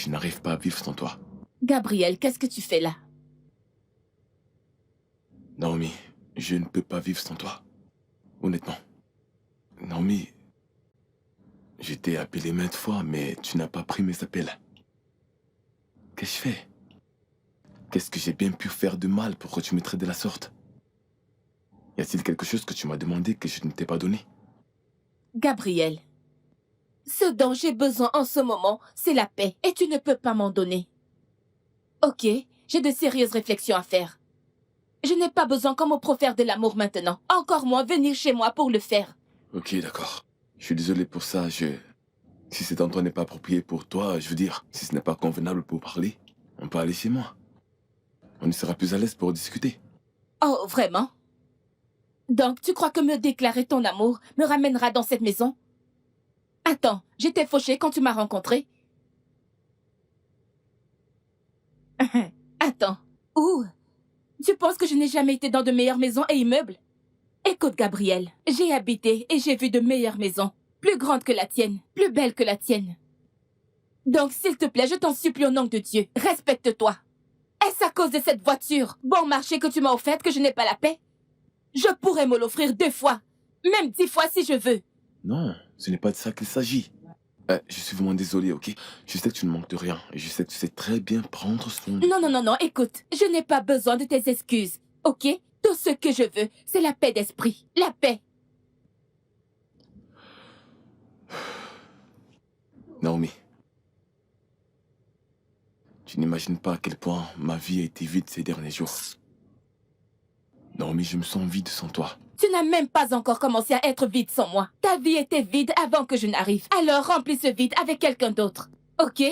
je n'arrive pas à vivre sans toi. Gabriel, qu'est-ce que tu fais là? Naomi, je ne peux pas vivre sans toi. Honnêtement. Naomi, je t'ai appelé maintes fois, mais tu n'as pas pris mes appels. Qu'est-ce que je fais? Qu'est-ce que j'ai bien pu faire de mal pour que tu me traites de la sorte? Y a-t-il quelque chose que tu m'as demandé que je ne t'ai pas donné? Gabriel, ce dont j'ai besoin en ce moment, c'est la paix, et tu ne peux pas m'en donner. Ok, j'ai de sérieuses réflexions à faire. Je n'ai pas besoin qu'on me profère de l'amour maintenant, encore moins venir chez moi pour le faire. Ok, d'accord. Je suis désolé pour ça, Si cet endroit n'est pas approprié pour toi, je veux dire, si ce n'est pas convenable pour parler, on peut aller chez moi. On y sera plus à l'aise pour discuter. Oh, vraiment? Donc, tu crois que me déclarer ton amour me ramènera dans cette maison? Attends, j'étais fauchée quand tu m'as rencontrée. Attends, où? Tu penses que je n'ai jamais été dans de meilleures maisons et immeubles? Écoute, Gabriel, j'ai habité et j'ai vu de meilleures maisons, plus grandes que la tienne, plus belles que la tienne. Donc, s'il te plaît, je t'en supplie au nom de Dieu, respecte-toi. Est-ce à cause de cette voiture, bon marché que tu m'as offerte que je n'ai pas la paix? Je pourrais me l'offrir 2 fois, même 10 fois si je veux. Non, ce n'est pas de ça qu'il s'agit. Je suis vraiment désolé, ok? Je sais que tu ne manques de rien, et je sais que tu sais très bien prendre soin de... Non, non, non, non, écoute, je n'ai pas besoin de tes excuses, ok? Tout ce que je veux, c'est la paix d'esprit, la paix. Naomi, tu n'imagines pas à quel point ma vie a été vide ces derniers jours. Naomi, je me sens vide sans toi. Tu n'as même pas encore commencé à être vide sans moi. Ta vie était vide avant que je n'arrive. Alors remplis ce vide avec quelqu'un d'autre. Ok?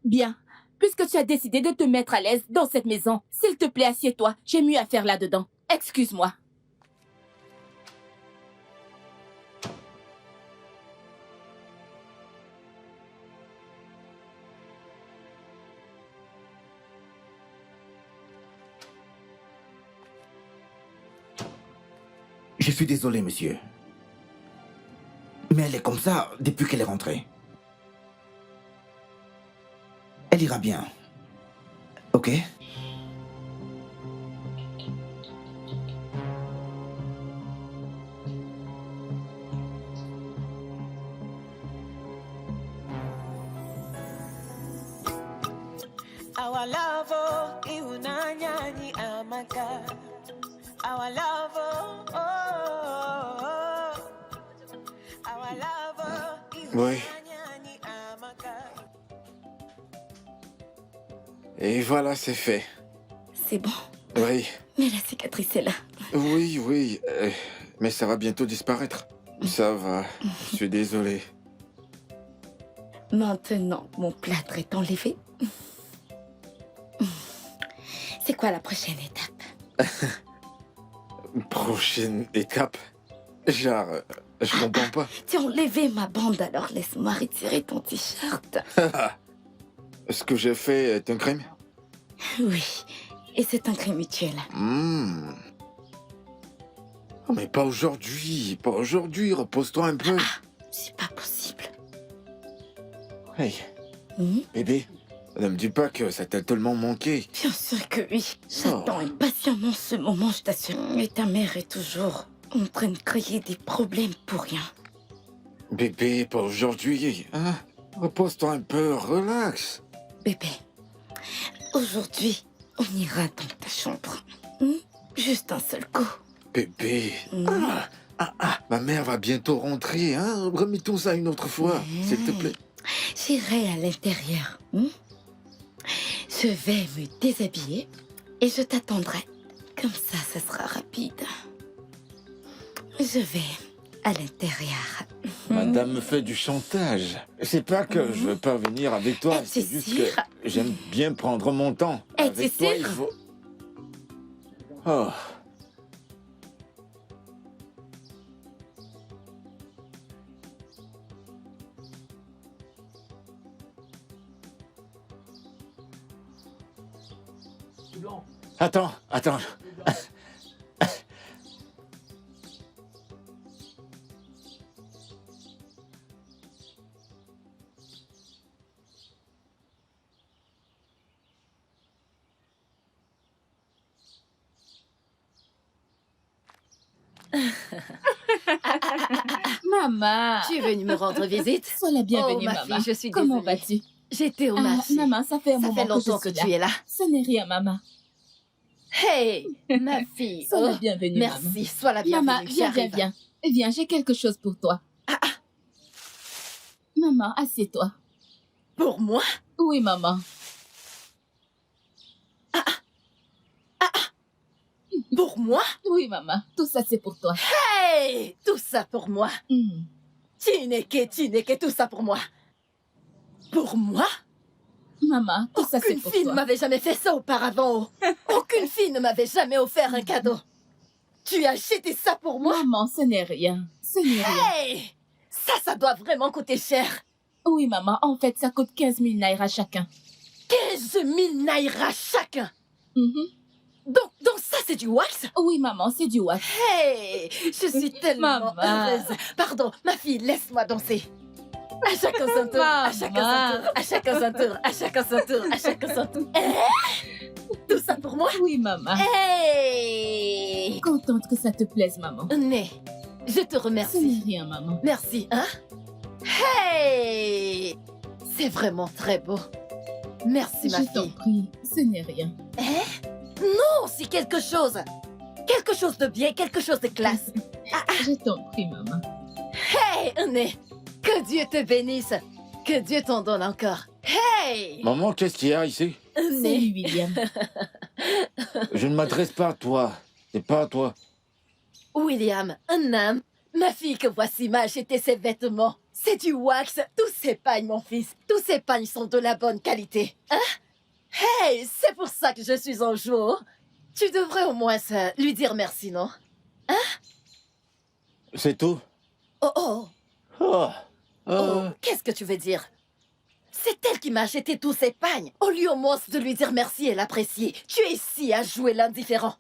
Bien. Puisque tu as décidé de te mettre à l'aise dans cette maison, s'il te plaît, assieds-toi. J'ai mieux à faire là-dedans. Excuse-moi. Je suis désolé, monsieur. Mais elle est comme ça depuis qu'elle est rentrée. Elle ira bien. Ok? Our love, oh, iunanyani amaka. Our love, oh, oh, our love, oh, Oui. iunanyani amaka. Et voilà, c'est fait. C'est bon. Oui, Mais la cicatrice est là. oui, mais ça va bientôt disparaître. Ça va, je suis désolé. Maintenant, mon plâtre est enlevé. C'est quoi la prochaine étape? Prochaine étape? Genre, je comprends pas. Tu as enlevé ma bande, alors laisse-moi retirer ton t-shirt. Ce que j'ai fait est un crime? Oui, et c'est un crime mutuel. Oh, mais pas aujourd'hui, repose-toi un peu. C'est pas possible. Hey, bébé, ne me dis pas que ça t'a tellement manqué. Bien sûr que oui. J'attends impatiemment ce moment, je t'assure. Mais ta mère est toujours en train de créer des problèmes pour rien. Bébé, pas aujourd'hui, hein? Repose-toi un peu, relax. Bébé, aujourd'hui, on ira dans ta chambre. Juste un seul coup. Bébé, ma mère va bientôt rentrer, hein? Remettons ça une autre fois, s'il te plaît. J'irai à l'intérieur. Je vais me déshabiller et je t'attendrai. Comme ça sera rapide. Je vais à l'intérieur. Madame me fait du chantage. C'est pas que je veux pas venir avec toi, Es-tu c'est juste sûr? que j'aime bien prendre mon temps. Es-tu Avec toi, sûr? il faut... Oh. Attends. Maman, Tu es venue me rendre visite? sois la bienvenue, ma maman. fille, je suis Comment désolée. vas-tu? J'étais au Ah, marché. maman, ça fait un Ça moment fait longtemps que que je suis tu es là. Ce n'est rien, maman. Hey, ma fille. Sois la Oh, bienvenue, maman. merci, sois la bienvenue. Maman, viens, j'arrive. viens. Viens, j'ai quelque chose pour toi. Maman, assieds-toi. Pour moi? Oui, maman. Pour moi? Oui, maman. Tout ça, c'est pour toi. Hey, tout ça pour moi. Hmm. Chineke, tout ça pour moi. Pour moi? Maman, tout ça, c'est Aucune pour fille ne toi. m'avait jamais fait ça auparavant. Aucune fille ne m'avait jamais offert un cadeau. Tu as acheté ça pour moi? Maman, ce n'est rien. Ce n'est rien. Hey, ça doit vraiment coûter cher. Oui, maman. En fait, ça coûte 15 000 naira chacun. 15 000 naira chacun. Mhm. Donc ça, c'est du wax? Oui, maman, c'est du wax. Hey, je suis tellement Maman. heureuse. Pardon, ma fille, laisse-moi danser. À chacun son tour, à chacun son tour, à chacun son tour, à chacun son tour, à chacun son tour. Tout ça pour moi? Oui, maman. Hey! Contente que ça te plaise, maman. Mais, je te Ce remercie. n'est rien, maman. Merci, hein? Hey! C'est vraiment très beau. Merci, ma Je t'en fille. prie, ce n'est rien. Non, c'est quelque chose. Quelque chose de bien, quelque chose de classe. Je t'en prie, maman. Hey, Né! Que Dieu te bénisse. Que Dieu t'en donne encore. Hey! Maman, qu'est-ce qu'il y a ici? Salut, Né! William. Je ne m'adresse pas à toi. C'est pas à toi. William, un homme. Ma fille que voici m'a acheté ses vêtements. C'est du wax. Tous ces pagnes, mon fils. Tous ces pagnes sont de la bonne qualité. Hein? Hey, c'est pour ça que je suis en jour. Tu devrais au moins lui dire merci, non? C'est tout? Oh, oh. Oh. Oh, qu'est-ce que tu veux dire? C'est elle qui m'a acheté tous ces pagnes. Au lieu au moins de lui dire merci et l'apprécier, tu es ici à jouer l'indifférent.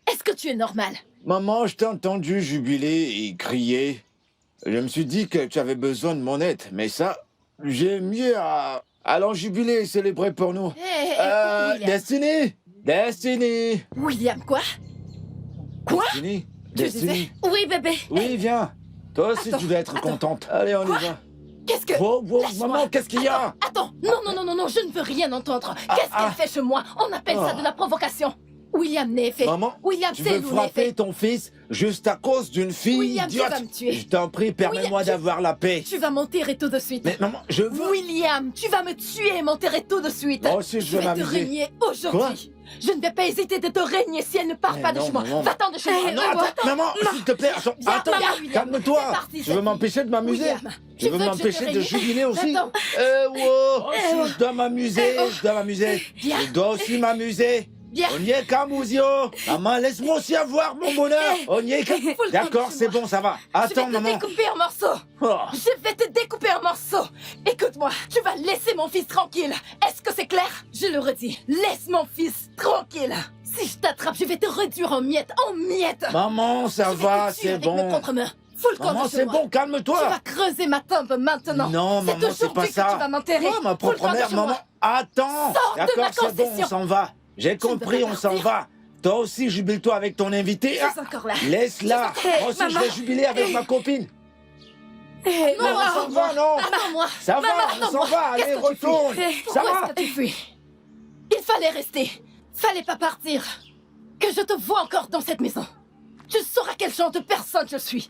Est-ce que tu es normal? Maman, je t'ai entendu jubiler et crier. Je me suis dit que tu avais besoin de mon aide, mais ça, j'ai mieux à... Allons jubiler et célébrer pour nous. William. Destiny! Destiny! William, quoi? Quoi? Destiny? Tu Destiny? disais? Oui, bébé. Oui, viens. Toi aussi, Attends, tu dois être attends. contente. Allez, on Quoi? y va. Qu'est-ce que... Wow, wow, Laisse-moi. maman, qu'est-ce qu'il y a? Attends, non, je ne veux rien entendre. Qu'est-ce ah. qu'elle fait chez moi? On appelle ça Ah. de la provocation. William n'est fait. Maman, William, tu c'est veux nous frapper fait. ton fils juste à cause d'une fille William, tu idiote? vas me tuer. Je t'en prie, permets-moi William, d'avoir la paix. Tu vas m'enterrer tout de suite. Mais maman, je veux... William, tu vas me tuer et m'enterrer tout de suite. Moi aussi, je vais vais te m'amuser. régner aujourd'hui. Je ne vais pas hésiter de te régner si elle ne part Mais pas de non, chez moi. maman. Va-t'en de chez moi. Ah non, attends, maman, s'il te plaît, attends, Viens, attends, viens, William. calme-toi. C'est parti, Tu cette veux m'empêcher de m'amuser? William, Tu veux veux que je te m'empêcher de règne? jubiler aussi? Attends. Wow, je dois m'amuser, je dois m'amuser. Viens. Je dois aussi m'amuser. Viens. On y est, Camuzio. Maman, laisse-moi aussi avoir mon bonheur. On y est, le d'accord, prendre chez c'est moi. bon, ça va. Je Attends, vais te maman. découper en morceaux. Oh. Je vais te découper en morceaux. Écoute-moi, tu vas laisser mon fils tranquille. Est-ce que c'est clair? Je le redis, laisse mon fils tranquille. Si je t'attrape, je vais te réduire en miettes, en miettes. Maman, ça Je vais va, te tuer c'est avec mes bon. propres mains. Fous le camp Maman, de chez c'est moi. bon, Tu calme-toi. vas creuser ma tombe maintenant. Non, maman, c'est aujourd'hui pas que ça. tu vas m'enterrer. Moi, ma Fous le propre camp de mère, chez moi. maman. Attends. Sors de ma D'accord, c'est bon, concession. on s'en va. J'ai Je ne veux compris, pas on s'en partir. va. Toi aussi, jubile-toi avec ton invité. Je suis encore là. Laisse-la. Je suis encore- Moi aussi, je Maman. vais jubiler avec ma copine. Non, on s'en va, non. Attends-moi. Ça va, Maman, on s'en attends-moi. va. Allez, Qu'est-ce que tu retourne. fais Ça Pourquoi va. est-ce que tu fuis? Il fallait rester. Fallait pas partir. Que je te vois encore dans cette maison. Tu sauras quel genre de personne je suis.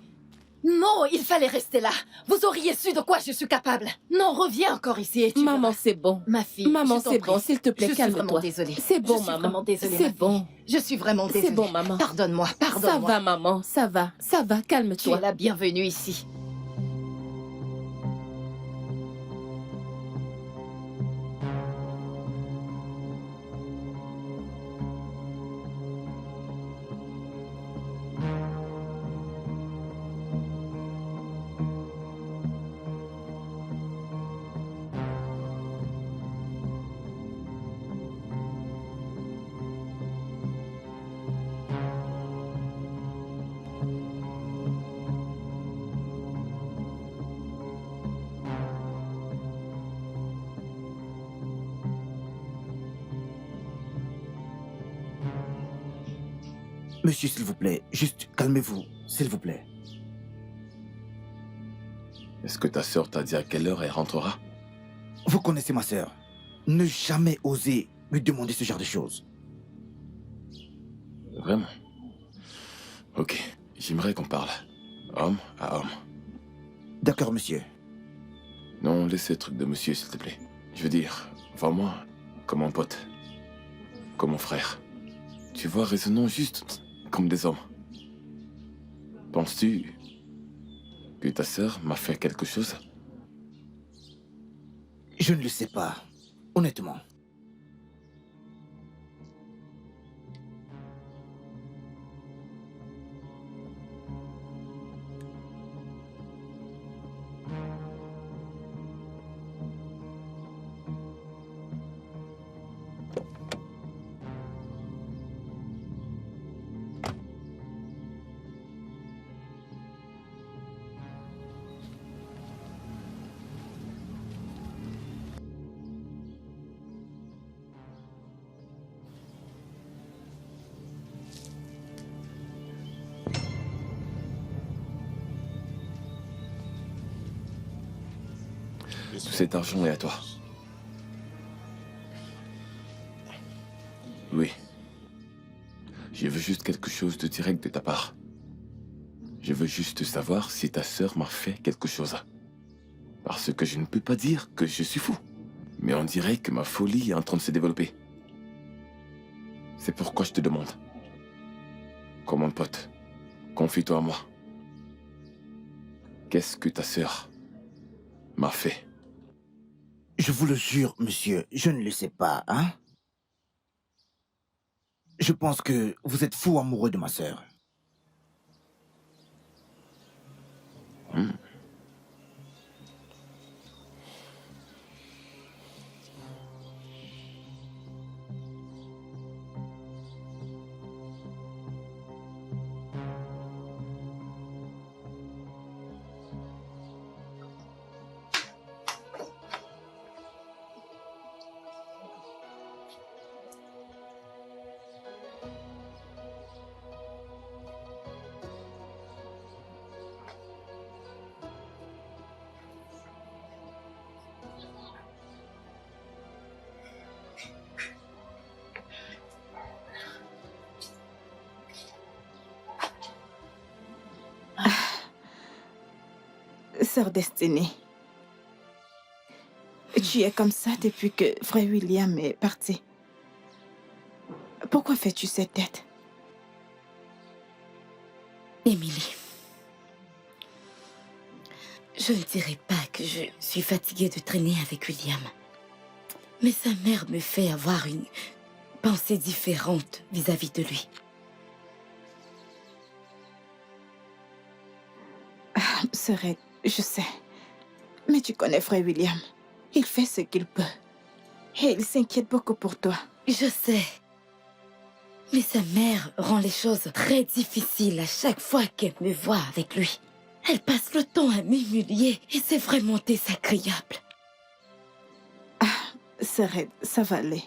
Non, il fallait rester là. Vous auriez su de quoi je suis capable. Non, reviens encore ici et tu Maman, verras. c'est bon. Ma fille, Maman, je t'en c'est prie. bon, s'il te plaît, Je suis vraiment calme-toi. désolée. C'est bon, Je suis maman. vraiment désolée, ma C'est fille. bon. Je suis vraiment désolée. C'est bon, maman. Pardonne-moi, Ça pardonne-moi. va, maman, ça va. Ça va, Tu es calme-toi. la bienvenue ici. Monsieur, s'il vous plaît, juste calmez-vous, s'il vous plaît. Est-ce que ta sœur t'a dit à quelle heure elle rentrera? Vous connaissez ma sœur. Ne jamais oser lui demander ce genre de choses. Vraiment? Ok, j'aimerais qu'on parle. Homme à homme. D'accord, monsieur. Non, laisse ce truc de monsieur, s'il te plaît. Je veux dire, vois-moi comme un pote. Comme mon frère. Tu vois, raisonnons juste comme des hommes. Penses-tu que ta sœur m'a fait quelque chose? Je ne le sais pas, honnêtement. Tout cet argent est à toi. Oui. Je veux juste quelque chose de direct de ta part. Je veux juste savoir si ta sœur m'a fait quelque chose. Parce que je ne peux pas dire que je suis fou. Mais on dirait que ma folie est en train de se développer. C'est pourquoi je te demande. Comme mon pote, confie-toi à moi. Qu'est-ce que ta sœur m'a fait? Je vous le jure, monsieur, je ne le sais pas, hein? Je pense que vous êtes fou amoureux de ma sœur. Sœur Destinée, tu es comme ça depuis que frère William est parti. Pourquoi fais-tu cette tête? Émilie, je ne dirais pas que je suis fatiguée de traîner avec William. Mais sa mère me fait avoir une pensée différente vis-à-vis de lui. Sœurette, je sais. Mais tu connais frère William. Il fait ce qu'il peut. Et il s'inquiète beaucoup pour toi. Je sais. Mais sa mère rend les choses très difficiles à chaque fois qu'elle me voit avec lui. Elle passe le temps à m'humilier et c'est vraiment désagréable. Sœurette, ça va aller.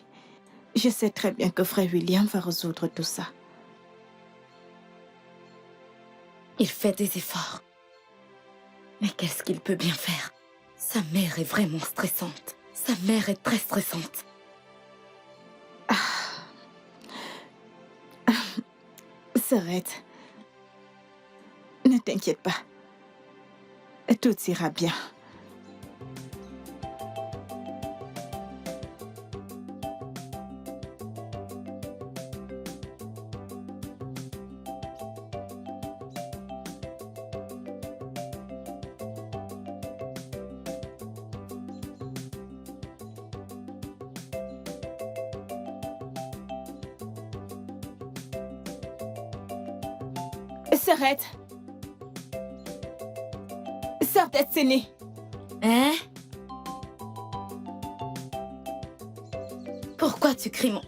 Je sais très bien que frère William va résoudre tout ça. Il fait des efforts. Mais qu'est-ce qu'il peut bien faire? Sa mère est vraiment stressante. Sa mère est très stressante. Sœurette, ne t'inquiète pas. Tout ira bien. Sœurette. Sœur Destinée. Hein? Pourquoi tu cries mon...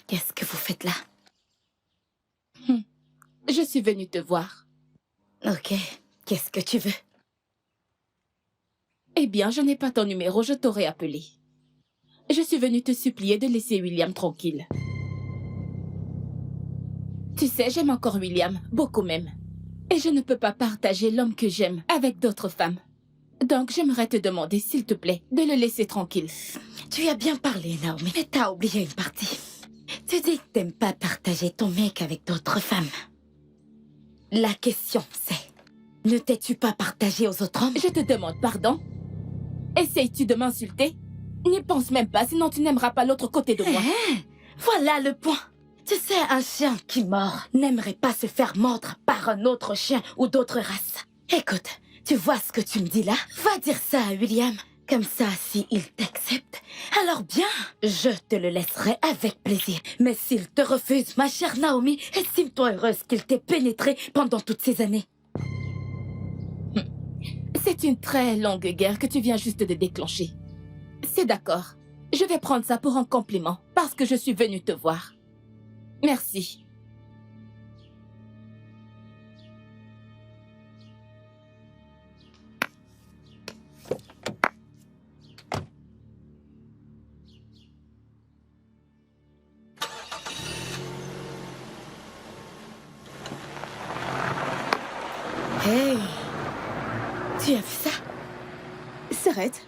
Qu'est-ce que vous faites là? Je suis venue te voir. Ok, qu'est-ce que tu veux? Eh bien, je n'ai pas ton numéro, je t'aurais appelé. Je suis venue te supplier de laisser William tranquille. Tu sais, j'aime encore William, beaucoup même. Et je ne peux pas partager l'homme que j'aime avec d'autres femmes. Donc, j'aimerais te demander, s'il te plaît, de le laisser tranquille. Tu as bien parlé, Naomi, mais t'as oublié une partie. Tu dis que t'aimes pas partager ton mec avec d'autres femmes. La question, c'est... Ne t'es-tu pas partagé aux autres hommes? Je te demande pardon. Essayes-tu de m'insulter? N'y pense même pas, sinon tu n'aimeras pas l'autre côté de moi. Voilà le point. Tu sais, un chien qui mord n'aimerait pas se faire mordre par un autre chien ou d'autres races. Écoute, tu vois ce que tu me dis là? Va dire ça à William. Comme ça, s'il t'accepte, alors bien, je te le laisserai avec plaisir. Mais s'il te refuse, ma chère Naomi, estime-toi heureuse qu'il t'ait pénétré pendant toutes ces années. C'est une très longue guerre que tu viens juste de déclencher. C'est d'accord. Je vais prendre ça pour un compliment, parce que je suis venue te voir. Merci. Hey, tu as vu ça? S'arrête.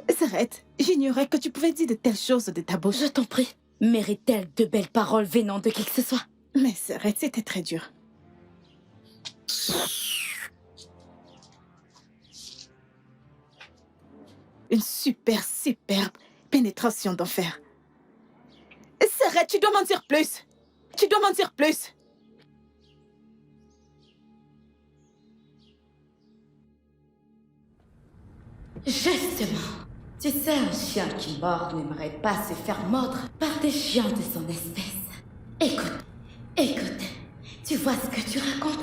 S'arrête. J'ignorais que tu pouvais dire de telles choses de ta bouche. Je t'en prie. Mérite-t-elle de belles paroles venant de qui que ce soit? Mais s'arrête, c'était très dur. Une superbe pénétration d'enfer. S'arrête, tu dois m'en dire plus. Tu dois m'en dire plus. Justement. Tu sais, un chien qui mord n'aimerait pas se faire mordre par des chiens de son espèce. Écoute, tu vois ce que tu racontes?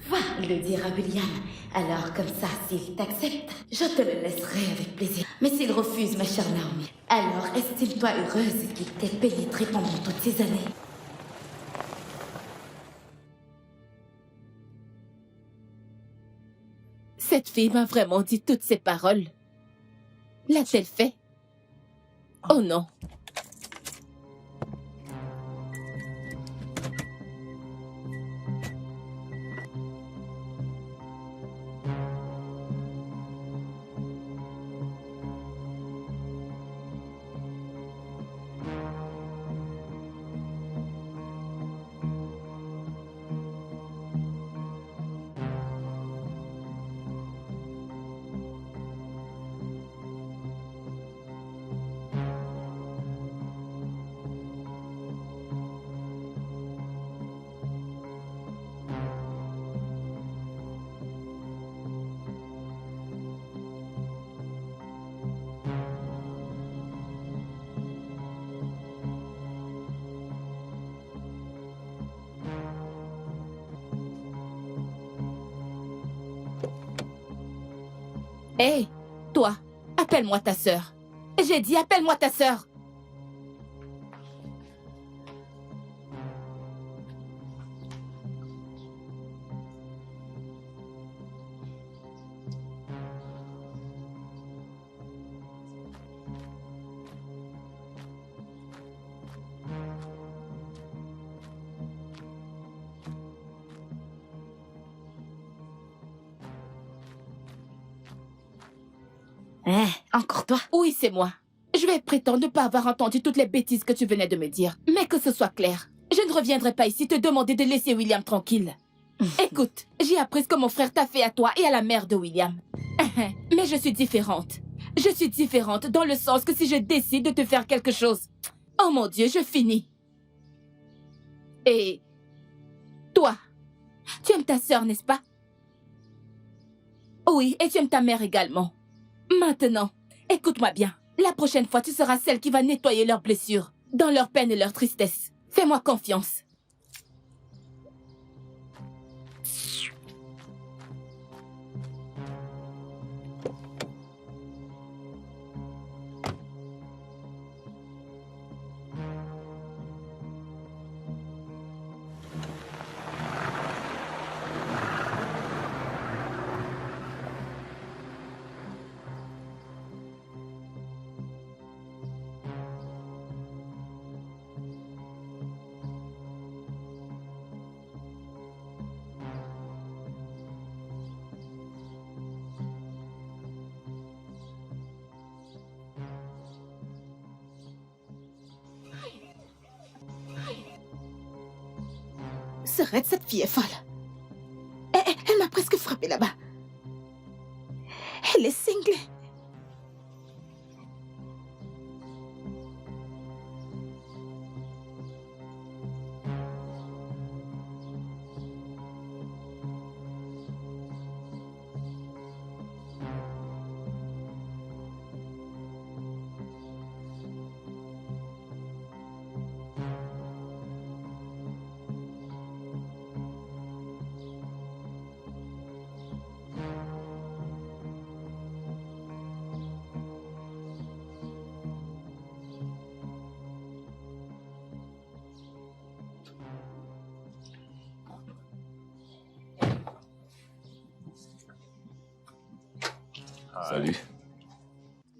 Va le dire à William. Alors comme ça, s'il t'accepte, je te le laisserai avec plaisir. Mais s'il refuse, ma chère Naomi, alors estime-toi heureuse qu'il t'ait pénétré pendant toutes ces années. Cette fille m'a vraiment dit toutes ces paroles. L'a-t-elle fait? Oh non. Hé, toi, appelle-moi ta sœur. J'ai dit appelle-moi ta sœur. Encore toi? Oui, c'est moi. Je vais prétendre ne pas avoir entendu toutes les bêtises que tu venais de me dire. Mais que ce soit clair, je ne reviendrai pas ici te demander de laisser William tranquille. Écoute, j'ai appris ce que mon frère t'a fait à toi et à la mère de William. Mais je suis différente. Je suis différente dans le sens que si je décide de te faire quelque chose, oh mon Dieu, je finis. Et toi, tu aimes ta sœur, n'est-ce pas? Oui, et tu aimes ta mère également. Maintenant, écoute-moi bien. La prochaine fois, tu seras celle qui va nettoyer leurs blessures, dans leur peine et leur tristesse. Fais-moi confiance. serait cette fille est folle. Elle m'a presque frappé là-bas. Elle est cinglée. Salut.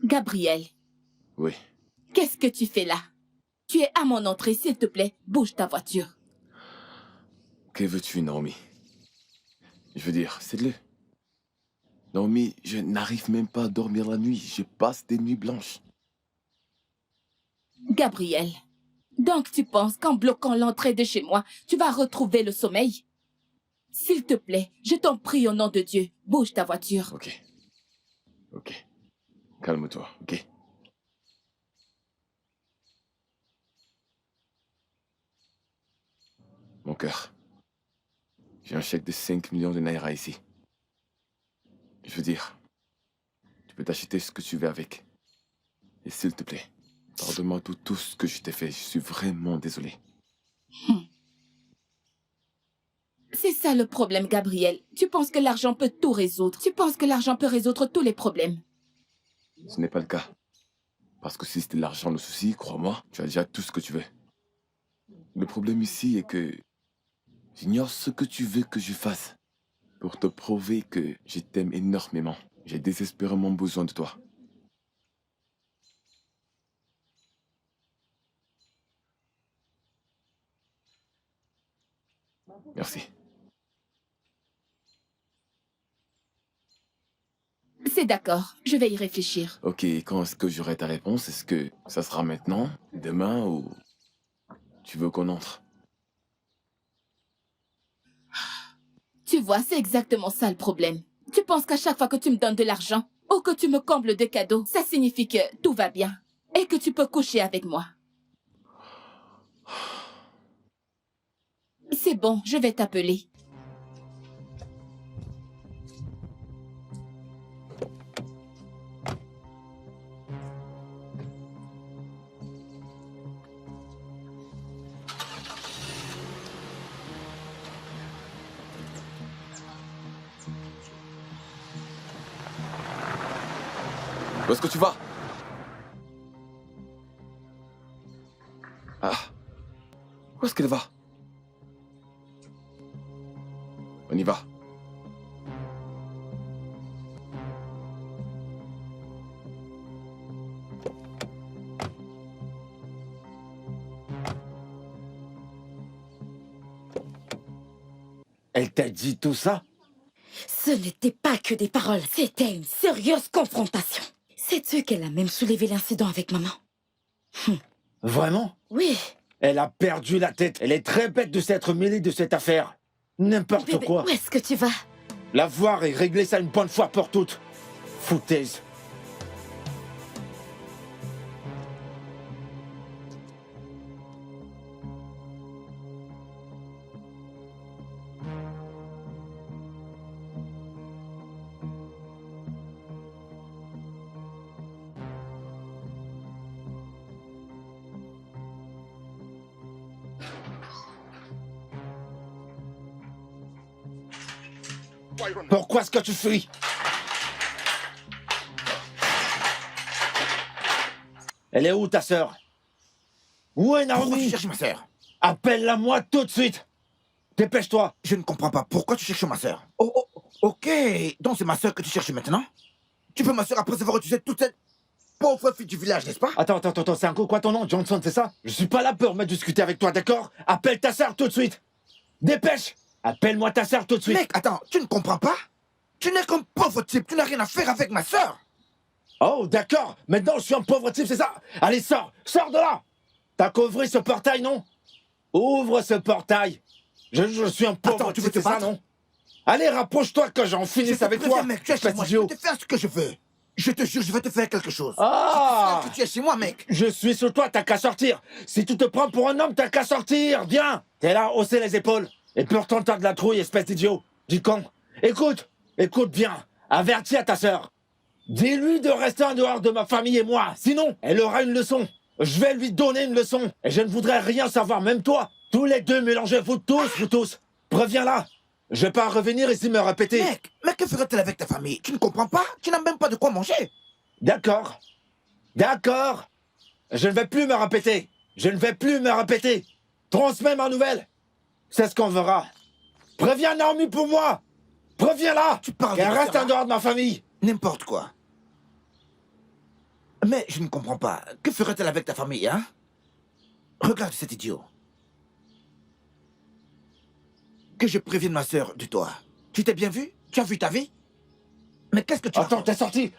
Gabriel, Oui. qu'est-ce que tu fais là? Tu es à mon entrée, s'il te plaît, bouge ta voiture. Que veux-tu, Naomi? Je veux dire, c'est-le. Naomi, je n'arrive même pas à dormir la nuit. Je passe des nuits blanches. Gabriel, donc tu penses qu'en bloquant l'entrée de chez moi, tu vas retrouver le sommeil? S'il te plaît, je t'en prie au nom de Dieu, bouge ta voiture. Ok. Ok. Calme-toi, ok? Mon cœur. J'ai un chèque de 5 millions de naira ici. Je veux dire, tu peux t'acheter ce que tu veux avec. Et s'il te plaît, pardonne-moi tout ce que je t'ai fait. Je suis vraiment désolé. C'est ça le problème, Gabriel. Tu penses que l'argent peut tout résoudre. Tu penses que l'argent peut résoudre tous les problèmes. Ce n'est pas le cas. Parce que si c'était l'argent le souci, crois-moi, tu as déjà tout ce que tu veux. Le problème ici est que j'ignore ce que tu veux que je fasse pour te prouver que je t'aime énormément. J'ai désespérément besoin de toi. Merci. C'est d'accord, je vais y réfléchir. Ok, quand est-ce que j'aurai ta réponse? Est-ce que ça sera maintenant, demain ou tu veux qu'on entre? Tu vois, c'est exactement ça le problème. Tu penses qu'à chaque fois que tu me donnes de l'argent ou que tu me combles de cadeaux, ça signifie que tout va bien et que tu peux coucher avec moi. C'est bon, je vais t'appeler. Où est-ce que tu vas? Ah. Où est-ce qu'elle va? On y va. Elle t'a dit tout ça? Ce n'était pas que des paroles, c'était une sérieuse confrontation. Sais-tu qu'elle a même soulevé l'incident avec maman? Vraiment? Oui. Elle a perdu la tête. Elle est très bête de s'être mêlée de cette affaire. N'importe Bébé, quoi. où est-ce que tu vas? La voir et régler ça une bonne fois pour toutes. Foutaise. Pourquoi est-ce que tu fuis? Elle est où ta sœur? Où est Pourquoi tu Naomi? cherches ma sœur? Appelle-la moi tout de suite. Dépêche-toi. Je ne comprends pas. Pourquoi tu cherches ma sœur? Oh, ok. Donc c'est ma sœur que tu cherches maintenant? Tu peux ma sœur après avoir utilisé toute cette pauvre fille du village, n'est-ce pas? Attends, c'est un coup quoi ton nom? Johnson, c'est ça? Je suis pas là pour me discuter avec toi, d'accord? Appelle ta sœur tout de suite. Dépêche. Appelle-moi ta sœur tout de suite. Mec, attends, tu ne comprends pas? Tu n'es qu'un pauvre type, tu n'as rien à faire avec ma sœur. Oh, d'accord. Maintenant, je suis un pauvre type, c'est ça? Allez, sors. Sors de là. T'as qu'à ouvrir ce portail, non? Ouvre ce portail. Je suis un pauvre, Attends, tu veux te c'est ça, battre? non? Allez, rapproche-toi que j'en Je finisse te avec préviens, toi. mec, tu es chez espèce moi, je d'idiot. peux te faire ce que je veux. Je te jure, je vais te faire quelque chose. Ah! Je te que tu es chez moi, mec. Je suis sur toi, t'as qu'à sortir. Si tu te prends pour un homme, t'as qu'à sortir. Viens. T'es là, hausser les épaules. Et pourtant t'as de la trouille, espèce d'idiot. Du con. Écoute, bien. Avertis à ta sœur. Dis-lui de rester en dehors de ma famille et moi. Sinon, elle aura une leçon. Je vais lui donner une leçon. Et je ne voudrais rien savoir, même toi. Tous les deux mélangés, vous tous. Préviens là. Je vais pas revenir ici me répéter. Mec, mais que ferait-elle avec ta famille? Tu ne comprends pas? Tu n'as même pas de quoi manger. D'accord. Je ne vais plus me répéter. Transmets ma nouvelle. C'est ce qu'on verra. Préviens Naomi pour moi. Préviens-la. Tu parles qu'elle de reste ça, en dehors de ma famille. N'importe quoi. Mais je ne comprends pas. Que ferait-elle avec ta famille, hein? Regarde cet idiot. Que je prévienne ma sœur de toi. Tu t'es bien vu? Tu as vu ta vie? Mais qu'est-ce que tu Attends, t'es sorti.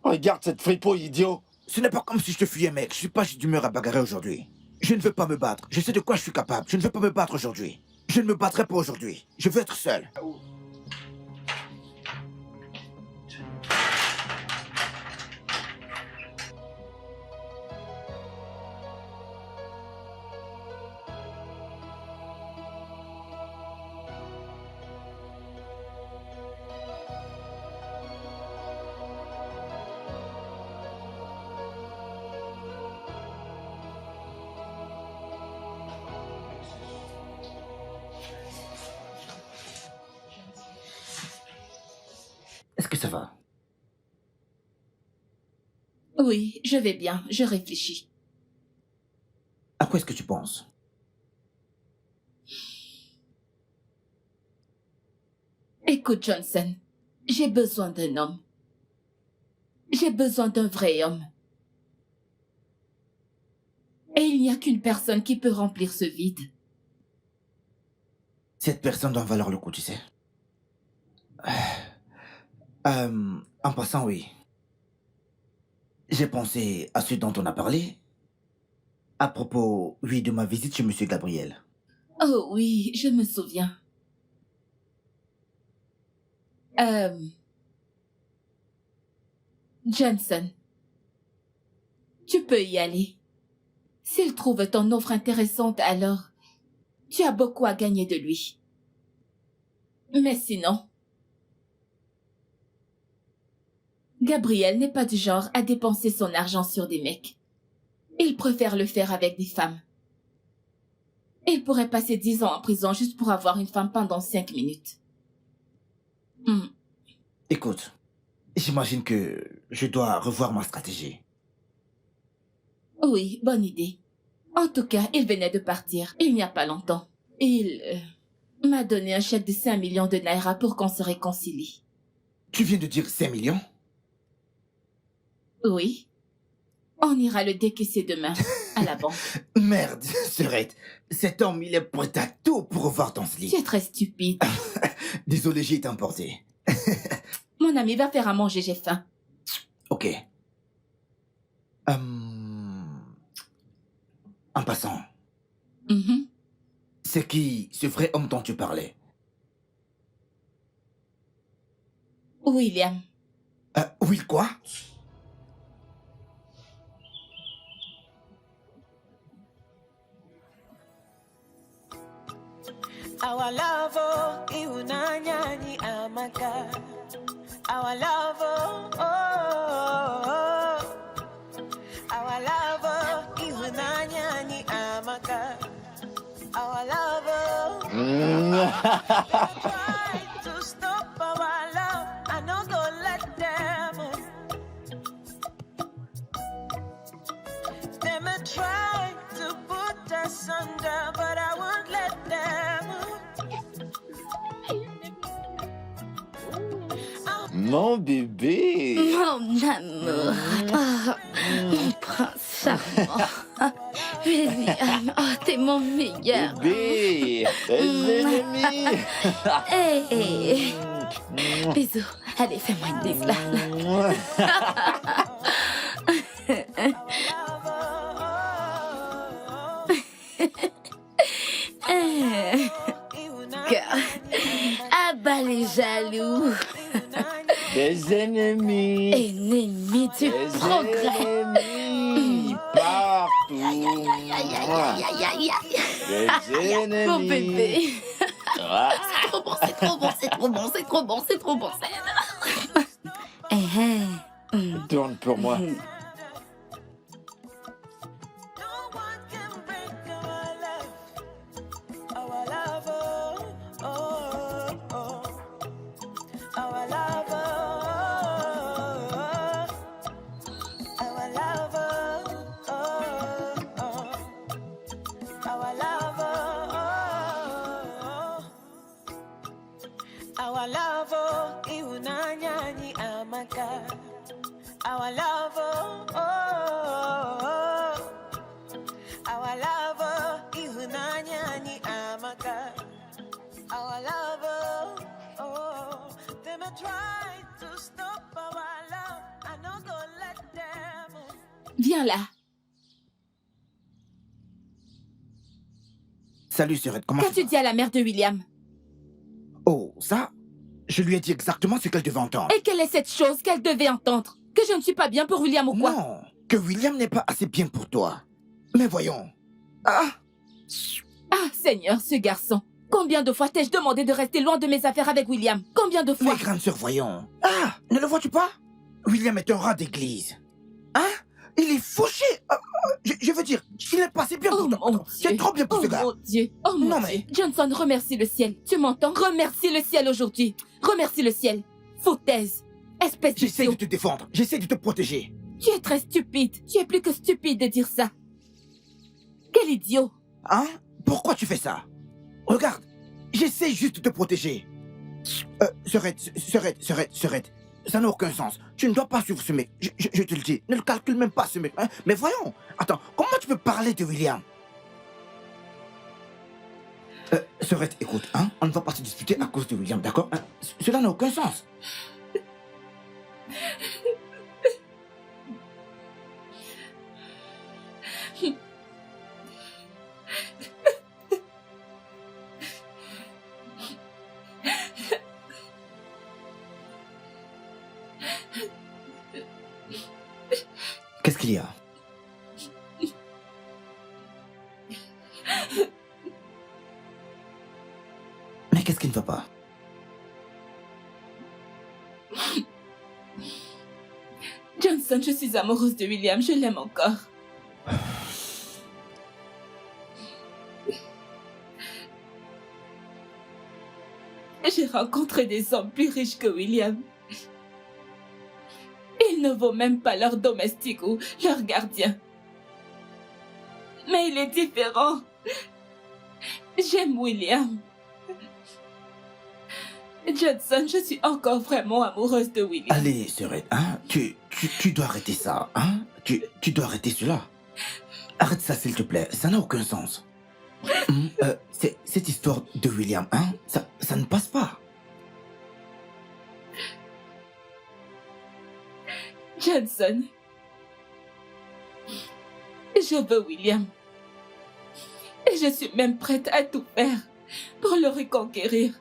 Regarde cette fripouille, idiot. Ce n'est pas comme si je te fuyais, mec. Je suis pas d'humeur à bagarrer aujourd'hui. Je ne veux pas me battre. Je sais de quoi je suis capable. Je ne veux pas me battre aujourd'hui. Je ne me battrai pas aujourd'hui. Je veux être seul. Est-ce que ça va? Oui, je vais bien, je réfléchis. À quoi est-ce que tu penses? Écoute, Johnson, j'ai besoin d'un homme. J'ai besoin d'un vrai homme. Et il n'y a qu'une personne qui peut remplir ce vide. Cette personne doit valoir le coup, tu sais. En passant, oui. J'ai pensé à ce dont on a parlé. À propos, oui, de ma visite chez Monsieur Gabriel. Oh oui, je me souviens. Johnson, tu peux y aller. S'il trouve ton offre intéressante, alors tu as beaucoup à gagner de lui. Mais sinon, Gabriel n'est pas du genre à dépenser son argent sur des mecs. Il préfère le faire avec des femmes. Il pourrait passer 10 ans en prison juste pour avoir une femme pendant 5 minutes. Écoute, j'imagine que je dois revoir ma stratégie. Oui, bonne idée. En tout cas, il venait de partir, il n'y a pas longtemps. Il m'a donné un chèque de 5 millions de Naira pour qu'on se réconcilie. Tu viens de dire 5 millions? Oui. On ira le décaisser demain, à la banque. Merde, Serette. Cet homme, il est prêt à tout pour revoir ton slip. Tu es très stupide. Désolé, j'ai été emporté. Mon ami va faire à manger, j'ai faim. Ok. En passant, Mhm. c'est qui ce vrai homme dont tu parlais? William. Will quoi? Our love, oh, iunanyani amaka. Our love, oh, oh, oh. Our love, oh, iunanyani amaka. Our love, oh. Try to stop our love. I know go let them. Them try to put us under, but I won't let them. Mon bébé. Mon amour. Oh, mon prince charmant. William, oh, t'es mon meilleur. Bébé. Les ennemis. Hey. Bisous. Allez, fais-moi une bise là. jaloux. Des ennemis. Ennemi du progrès. Ennemis partout. Aïe, aïe, aïe, aïe. Des ennemis. Mon bébé. Ah. C'est trop bon, c'est trop bon, c'est trop bon, c'est trop bon, c'est trop bon. Tourne pour moi. No one can break our love, oh, oh, oh. Our love, oh, our love, oh, oh. Our love, oh. Our love, oh, iunanyani amaka. Our love, oh, our love, ihunanyani amaka. Our love, oh, they may try to stop our love. I no go let them. Viens là. Salut, Sirette, comment Qu'as-tu dit à la mère de William? Oh, ça? Je lui ai dit exactement ce qu'elle devait entendre. Et quelle est cette chose qu'elle devait entendre? Que je ne suis pas bien pour William ou quoi? Non, que William n'est pas assez bien pour toi. Mais voyons. Ah, Ah, Seigneur, ce garçon. Combien de fois t'ai-je demandé de rester loin de mes affaires avec William? Combien de fois? mais grande sœur, voyons. Ah, ne le vois-tu pas? William est un rat d'église. Hein? Il est fauché. Je veux dire, il n'est pas assez bien Oh pour toi. mon Dieu. C'est trop bien pour Oh ce gars. mon Dieu. Oh mon Non, Dieu. mais- Johnson, remercie le ciel. Tu m'entends? Remercie le ciel aujourd'hui. Remercie le ciel. Foutaise. Espèce J'essaie de d'idiot. te défendre. J'essaie de te protéger. Tu es très stupide. Tu es plus que stupide de dire ça. Quel idiot. Hein? Pourquoi tu fais ça? Regarde, j'essaie juste de te protéger. Serette. Ça n'a aucun sens. Tu ne dois pas suivre ce mec. Je te le dis. Ne le calcule même pas, ce mec. Hein? Mais voyons. Attends, comment tu peux parler de William? Serette, écoute, hein? On ne va pas se disputer à cause de William, d'accord? Hein? Cela n'a aucun sens. Qu'est-ce qu'il y a? Mais qu'est-ce qui ne va pas? Johnson, je suis amoureuse de William. Je l'aime encore. J'ai rencontré des hommes plus riches que William. Ils ne vaut même pas leur domestique ou leur gardien. Mais il est différent. J'aime William. Johnson, je suis encore vraiment amoureuse de William. Allez, Serette, hein? Tu dois arrêter ça, hein? Tu dois arrêter cela. Arrête ça, s'il te plaît. Ça n'a aucun sens. Cette histoire de William, hein? Ça ne passe pas. Johnson, je veux William. Et je suis même prête à tout faire pour le reconquérir.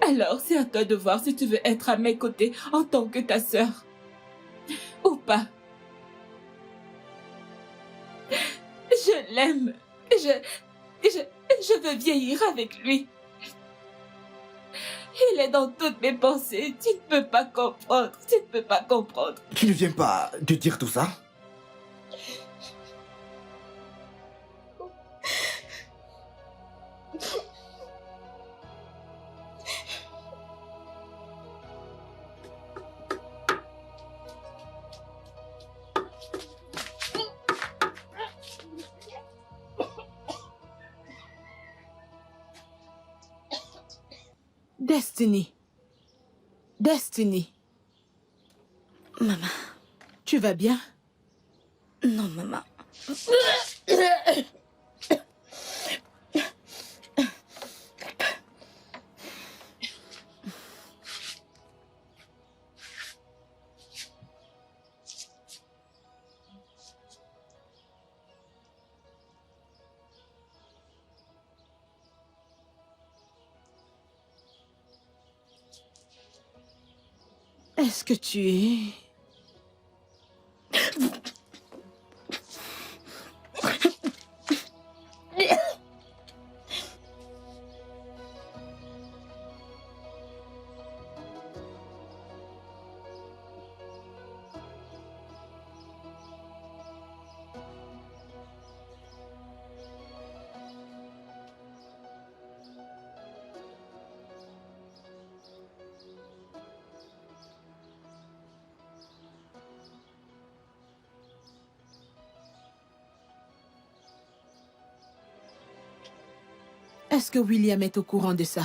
Alors, c'est à toi de voir si tu veux être à mes côtés en tant que ta sœur. Ou pas. Je l'aime. Je veux vieillir avec lui. Il est dans toutes mes pensées. Tu ne peux pas comprendre. Tu ne peux pas comprendre. Tu ne viens pas de dire tout ça? Destiny. Destiny. Maman. Tu vas bien? Non, maman. Est-ce que tu es... Est-ce que William est au courant de ça?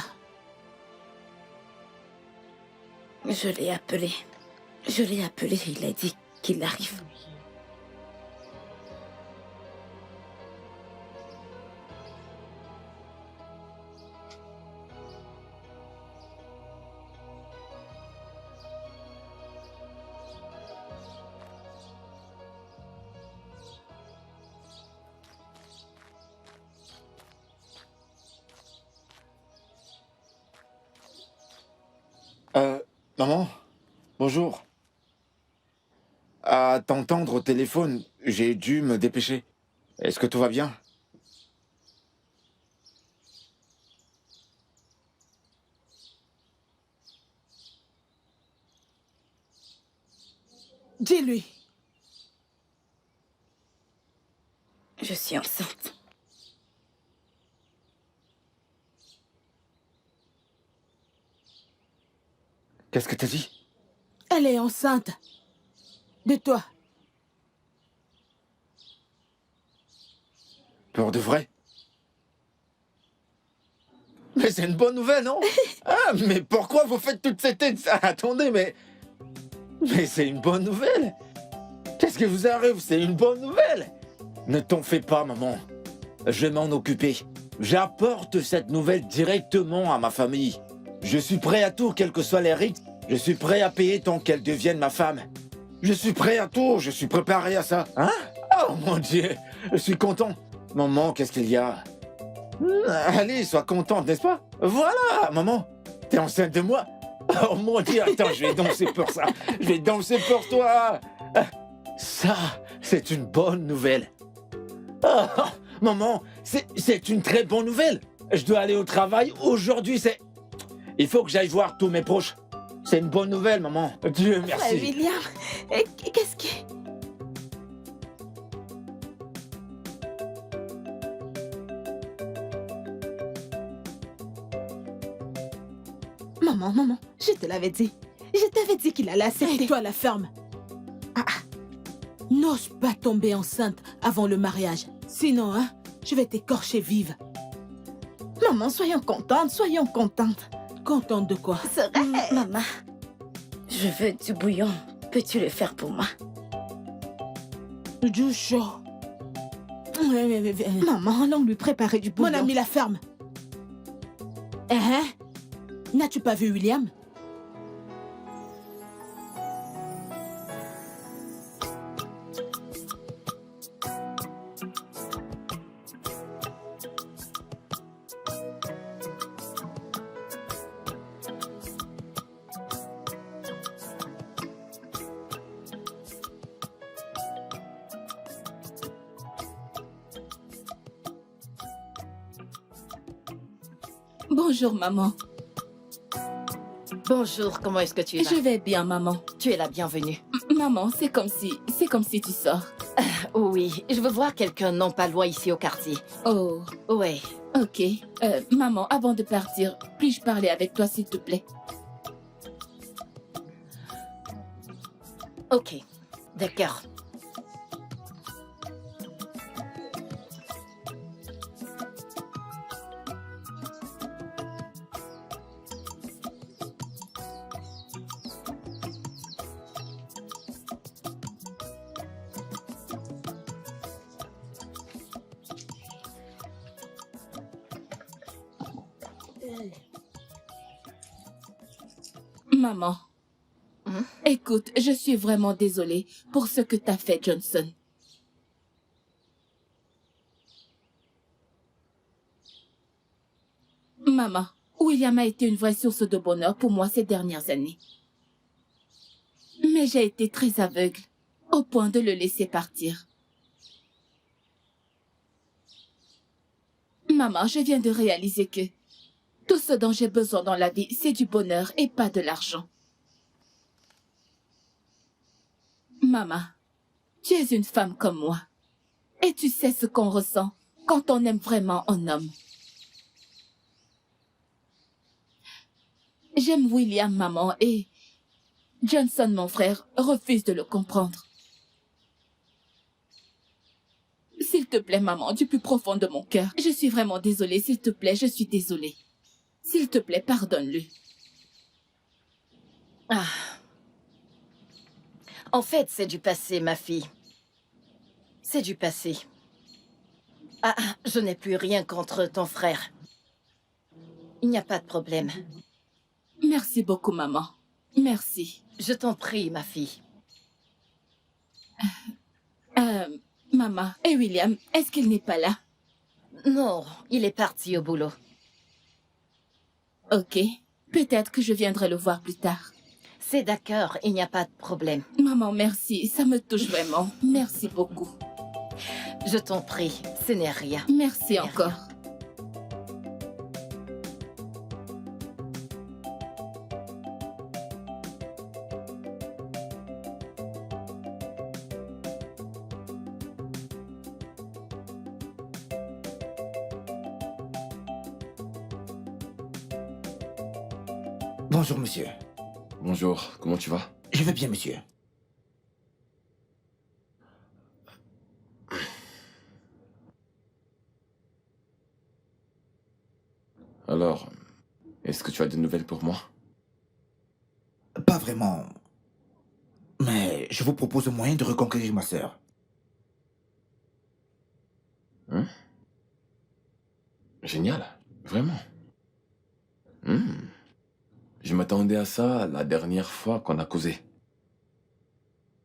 Je l'ai appelé. Je l'ai appelé et il a dit qu'il arrive. Maman, bonjour. À t'entendre au téléphone, j'ai dû me dépêcher. Est-ce que tout va bien? Dis-lui. Je suis enceinte. Qu'est-ce que t'as dit? Elle est enceinte. De toi. Pour de vrai? Mais c'est une bonne nouvelle, non? Ah, mais pourquoi vous faites toute cette tête? Attendez, mais... Mais c'est une bonne nouvelle! Qu'est-ce qui vous arrive? C'est une bonne nouvelle! Ne t'en fais pas, maman. Je vais m'en occuper. J'apporte cette nouvelle directement à ma famille. Je suis prêt à tout, quels que soient les rites. Je suis prêt à payer tant qu'elle devienne ma femme. Je suis prêt à tout, je suis préparé à ça. Hein? Oh mon Dieu, je suis content. Maman, qu'est-ce qu'il y a? Allez, sois contente, n'est-ce pas? Voilà, maman. T'es enceinte de moi? Oh mon Dieu, attends, je vais danser pour ça. Je vais danser pour toi. Ça, c'est une bonne nouvelle. Oh, maman, c'est une très bonne nouvelle. Je dois aller au travail aujourd'hui, Il faut que j'aille voir tous mes proches. C'est une bonne nouvelle, maman. Dieu merci. William, qu'est-ce que... Maman, je te l'avais dit. Je t'avais dit qu'il allait accepter. Et toi, la ferme. N'ose pas tomber enceinte avant le mariage. Sinon, je vais t'écorcher vive. Maman, soyons contentes. Contente de quoi? Maman, je veux du bouillon. Peux-tu le faire pour moi? Du chaud. Maman, allons lui préparer du bouillon. Mon ami, la ferme. N'as-tu pas vu William? Bonjour, maman. Bonjour, comment est-ce que tu vas? Je vais bien, maman. Tu es la bienvenue. Maman, c'est comme si tu sors. Oui, je veux voir quelqu'un non pas loin ici au quartier. Oh, Ouais. ok. Maman, avant de partir, puis-je parler avec toi, s'il te plaît? Ok, d'accord. Maman. Écoute, je suis vraiment désolée pour ce que t'as fait, Johnson. Maman, William a été une vraie source de bonheur pour moi ces dernières années. Mais j'ai été très aveugle, au point de le laisser partir. Maman, je viens de réaliser que tout ce dont j'ai besoin dans la vie, c'est du bonheur et pas de l'argent. Maman, tu es une femme comme moi. Et tu sais ce qu'on ressent quand on aime vraiment un homme. J'aime William, maman, et Johnson, mon frère, refuse de le comprendre. S'il te plaît, maman, du plus profond de mon cœur, je suis vraiment désolée, s'il te plaît, je suis désolée. S'il te plaît, pardonne-le. Ah. En fait, c'est du passé, ma fille. C'est du passé. Ah, je n'ai plus rien contre ton frère. Il n'y a pas de problème. Merci beaucoup, maman. Merci. Je t'en prie, ma fille. Maman, et William, est-ce qu'il n'est pas là? Non, il est parti au boulot. Ok. Peut-être que je viendrai le voir plus tard. C'est d'accord, il n'y a pas de problème. Maman, merci. Ça me touche vraiment. Merci beaucoup. Je t'en prie, ce n'est rien. Merci encore. Bonjour, monsieur. Bonjour, comment tu vas? Je vais bien, monsieur. Alors, est-ce que tu as des nouvelles pour moi? Pas vraiment. Mais je vous propose un moyen de reconquérir ma sœur. Hein? Génial, vraiment. Je m'attendais à ça la dernière fois qu'on a causé.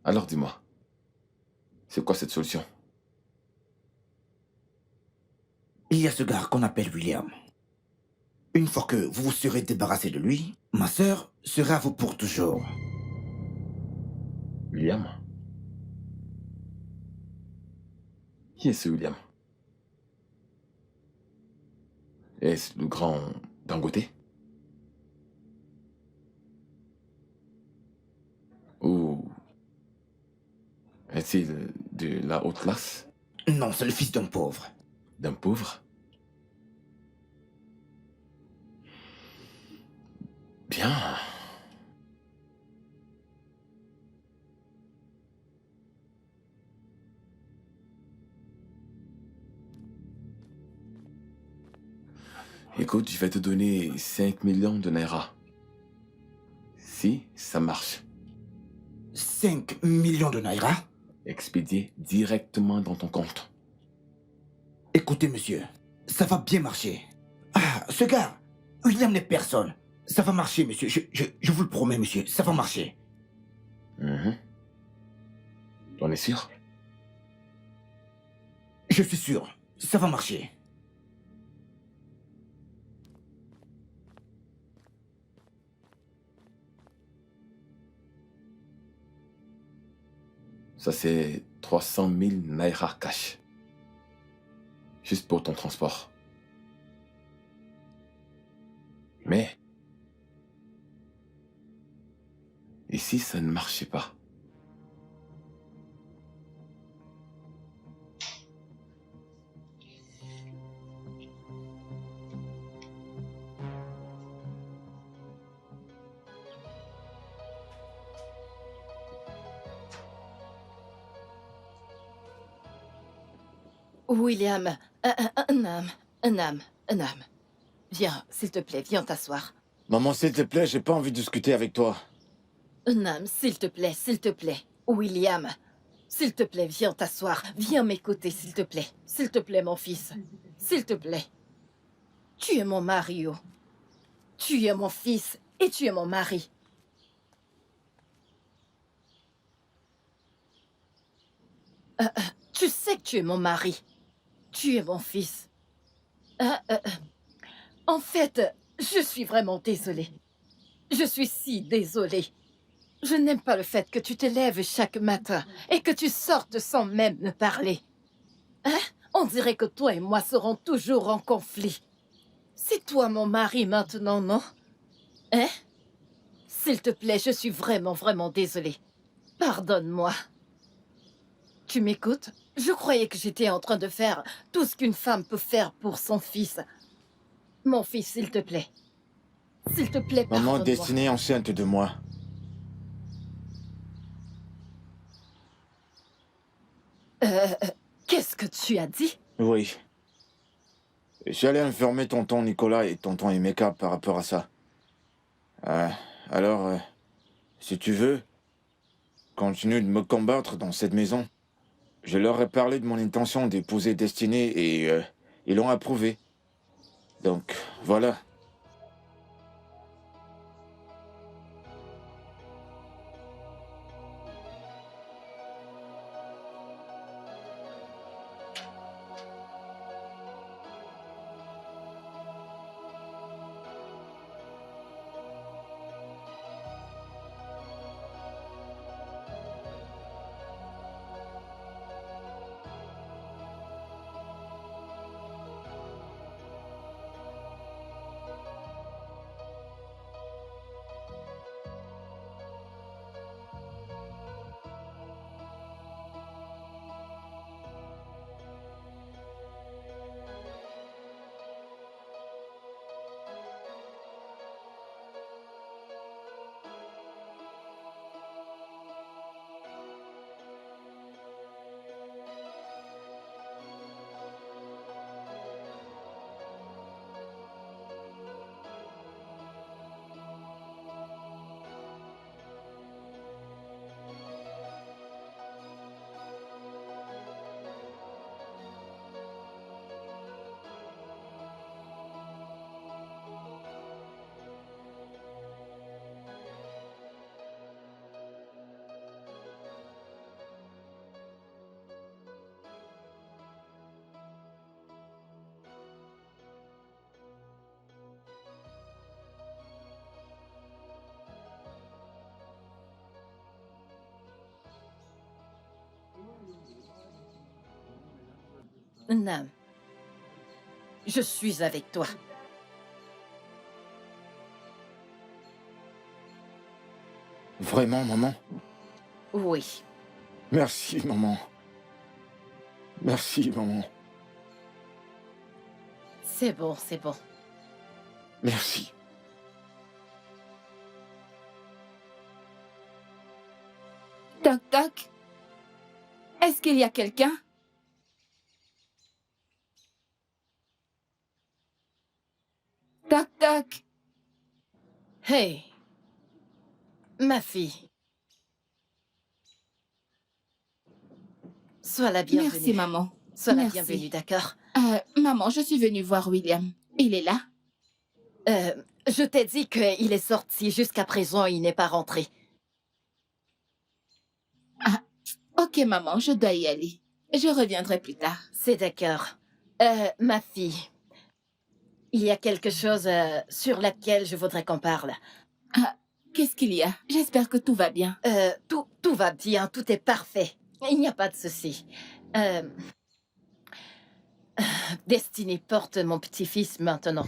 Alors dis-moi, c'est quoi cette solution? Il y a ce gars qu'on appelle William. Une fois que vous vous serez débarrassé de lui, ma sœur sera à vous pour toujours. William? Qui est ce William? Est-ce le grand Dangote? Ou est-il de la haute classe? Non, c'est le fils d'un pauvre. D'un pauvre? Bien. Écoute, je vais te donner 5 millions de Naira. Si ça marche. 5 millions de Naira? Expédié directement dans ton compte. Écoutez, monsieur, ça va bien marcher. Ah, ce gars, William n'est personne. Ça va marcher, monsieur. Je vous le promets, monsieur. Ça va marcher. T'en es sûr? Je suis sûr. Ça va marcher. Ça, c'est 300 000 Naira cash. Juste pour ton transport. Mais... et si ça ne marchait pas? William, un âme. Viens, s'il te plaît, viens t'asseoir. Maman, s'il te plaît, j'ai pas envie de discuter avec toi. Un âme, s'il te plaît. William, s'il te plaît, viens t'asseoir. Viens m'écouter, s'il te plaît. S'il te plaît, mon fils. S'il te plaît. Tu es mon mari, oh. Tu es mon fils et tu es mon mari. Tu sais que tu es mon mari. Tu es mon fils. En fait, je suis vraiment désolée. Je suis si désolée. Je n'aime pas le fait que tu te lèves chaque matin et que tu sortes sans même me parler. Hein? On dirait que toi et moi serons toujours en conflit. C'est toi mon mari maintenant, non? Hein? S'il te plaît, je suis vraiment, vraiment désolée. Pardonne-moi. Tu m'écoutes? Je croyais que j'étais en train de faire tout ce qu'une femme peut faire pour son fils. Mon fils, s'il te plaît. S'il te plaît, Maman pardonne-moi. Destinée est enceinte de moi. Qu'est-ce que tu as dit? Oui. J'allais informer tonton Nicolas et tonton Emeka par rapport à ça. Alors, si tu veux, continue de me combattre dans cette maison. Je leur ai parlé de mon intention d'épouser Destinée et ils l'ont approuvé. Donc, voilà. Nam, je suis avec toi. Vraiment, maman? Oui. Merci, maman. Merci, maman. C'est bon, c'est bon. Merci. Toc toc. Est-ce qu'il y a quelqu'un? Toc toc. Hey, ma fille. Sois la bienvenue. Merci, maman. Sois la Merci. bienvenue, d'accord? Maman, je suis venue voir William. Il est là? Je t'ai dit qu'il est sorti. Jusqu'à présent, il n'est pas rentré. Ok, maman, je dois y aller. Je reviendrai plus tard. C'est d'accord. Ma fille, il y a quelque chose sur laquelle je voudrais qu'on parle. Qu'est-ce qu'il y a? J'espère que tout va bien. Tout va bien, tout est parfait. Il n'y a pas de souci. Destinée porte mon petit-fils maintenant.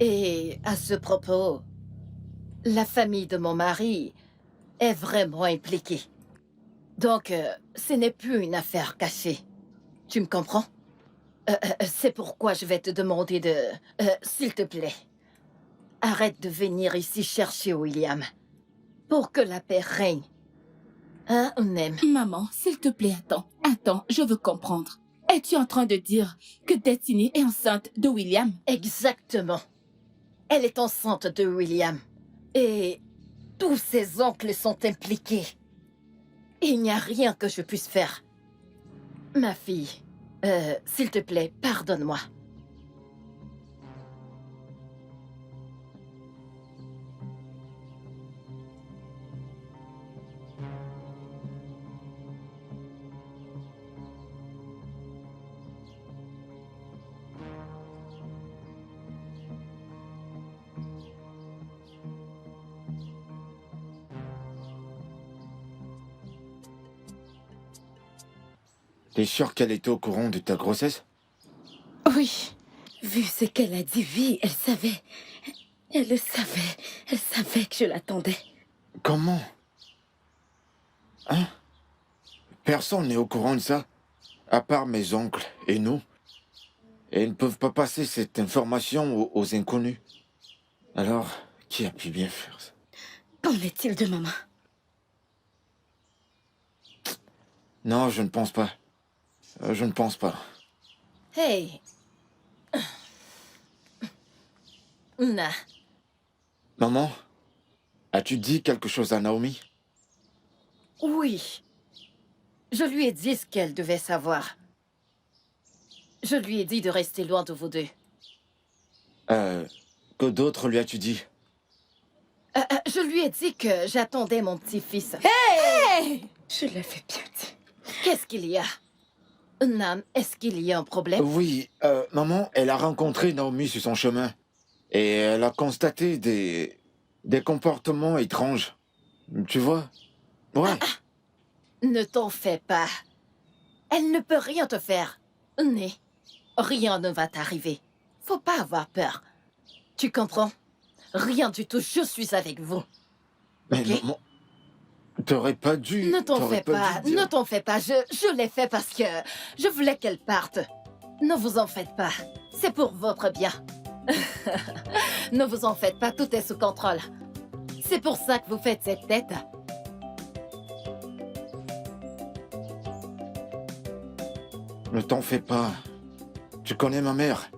Et à ce propos, la famille de mon mari est vraiment impliquée. Donc, ce n'est plus une affaire cachée. Tu me comprends? C'est pourquoi je vais te demander de... s'il te plaît, arrête de venir ici chercher William. Pour que la paix règne. Hein, on aime. Maman, s'il te plaît, attends. Attends, je veux comprendre. Es-tu en train de dire que Destiny est enceinte de William? Exactement. Elle est enceinte de William. Et tous ses oncles sont impliqués. Il n'y a rien que je puisse faire. Ma fille, s'il te plaît, pardonne-moi. T'es sûr qu'elle était au courant de ta grossesse? Oui. Vu ce qu'elle a dit, oui, elle savait. Elle le savait. Elle savait que je l'attendais. Comment? Hein? Personne n'est au courant de ça, à part mes oncles et nous. Et ils ne peuvent pas passer cette information aux inconnus. Alors, qui a pu bien faire ça? Qu'en est-il de maman? Non, je ne pense pas. Je ne pense pas. Hey. Na. Maman, as-tu dit quelque chose à Naomi? Oui. Je lui ai dit ce qu'elle devait savoir. Je lui ai dit de rester loin de vous deux. Que d'autres lui as-tu dit? Je lui ai dit que j'attendais mon petit-fils. Hey! Je l'avais bien dit. Qu'est-ce qu'il y a? Nam, est-ce qu'il y a un problème? Oui, maman, elle a rencontré Naomi sur son chemin. Et elle a constaté des comportements étranges. Tu vois? Ouais. Ne t'en fais pas. Elle ne peut rien te faire. Né, rien ne va t'arriver. Faut pas avoir peur. Tu comprends? Rien du tout, je suis avec vous. Mais Ok. maman, t'aurais pas dû... Ne t'en t'aurais fais pas, dû dire- ne t'en fais pas. Je l'ai fait parce que je voulais qu'elle parte. Ne vous en faites pas. C'est pour votre bien. Ne vous en faites pas, tout est sous contrôle. C'est pour ça que vous faites cette tête. Ne t'en fais pas. Tu connais ma mère.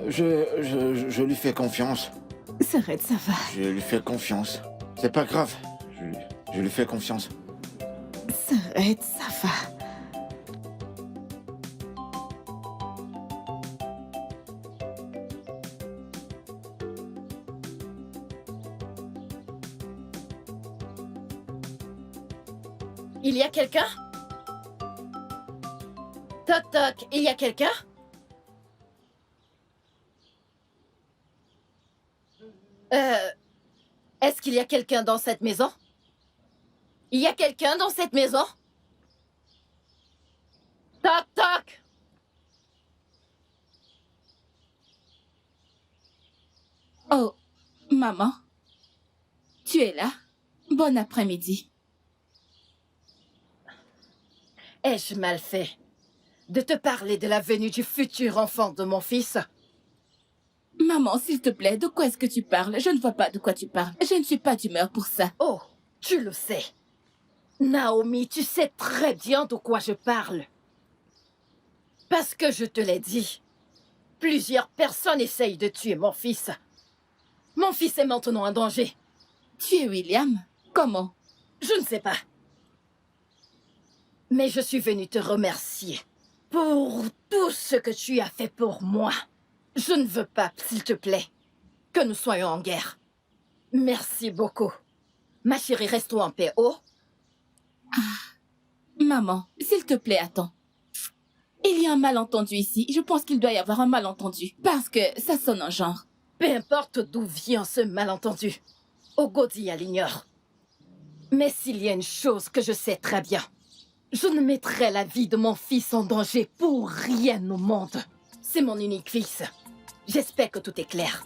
Je lui fais confiance. S'arrête, ça va. Je lui fais confiance. C'est pas grave. Je lui fais confiance. S'arrête, ça va. Il y a quelqu'un? Toc toc, il y a quelqu'un? Est-ce qu'il y a quelqu'un dans cette maison? Il y a quelqu'un dans cette maison? Toc toc! Oh, maman. Tu es là? Bon après-midi. Ai-je mal fait de te parler de la venue du futur enfant de mon fils? Maman, s'il te plaît, de quoi est-ce que tu parles? Je ne vois pas de quoi tu parles. Je ne suis pas d'humeur pour ça. Oh, tu le sais. Naomi, tu sais très bien de quoi je parle. Parce que je te l'ai dit. Plusieurs personnes essayent de tuer mon fils. Mon fils est maintenant en danger. Tu es William? Comment? Je ne sais pas. Mais je suis venue te remercier pour tout ce que tu as fait pour moi. Je ne veux pas, s'il te plaît, que nous soyons en guerre. Merci beaucoup. Ma chérie, restons en paix, oh? Maman, s'il te plaît, attends. Il y a un malentendu ici. Je pense qu'il doit y avoir un malentendu. Parce que ça sonne un genre. Peu importe d'où vient ce malentendu, Ogodia l'ignore. Mais s'il y a une chose que je sais très bien, je ne mettrai la vie de mon fils en danger pour rien au monde. C'est mon unique fils. J'espère que tout est clair.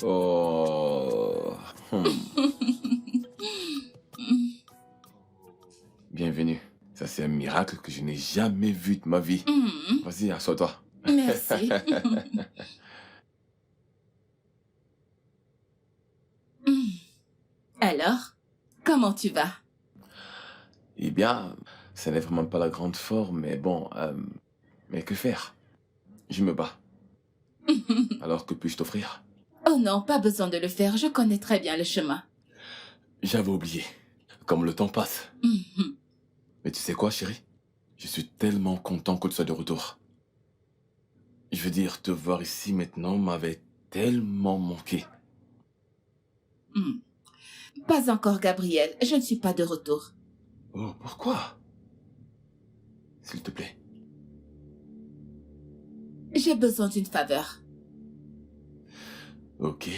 Oh. Bienvenue. Ça, c'est un miracle que je n'ai jamais vu de ma vie. Mhm. Vas-y, assois-toi. Merci. Alors, comment tu vas? Eh bien, ça n'est vraiment pas la grande forme, mais bon, mais que faire? Je me bats. Alors que puis-je t'offrir? Oh non, pas besoin de le faire. Je connais très bien le chemin. J'avais oublié. Comme le temps passe. Mhm. Mais tu sais quoi, chérie? Je suis tellement content que tu sois de retour. Je veux dire, te voir ici maintenant m'avait tellement manqué. Hmm. Pas encore, Gabriel. Je ne suis pas de retour. Oh, pourquoi? S'il te plaît. J'ai besoin d'une faveur. Ok.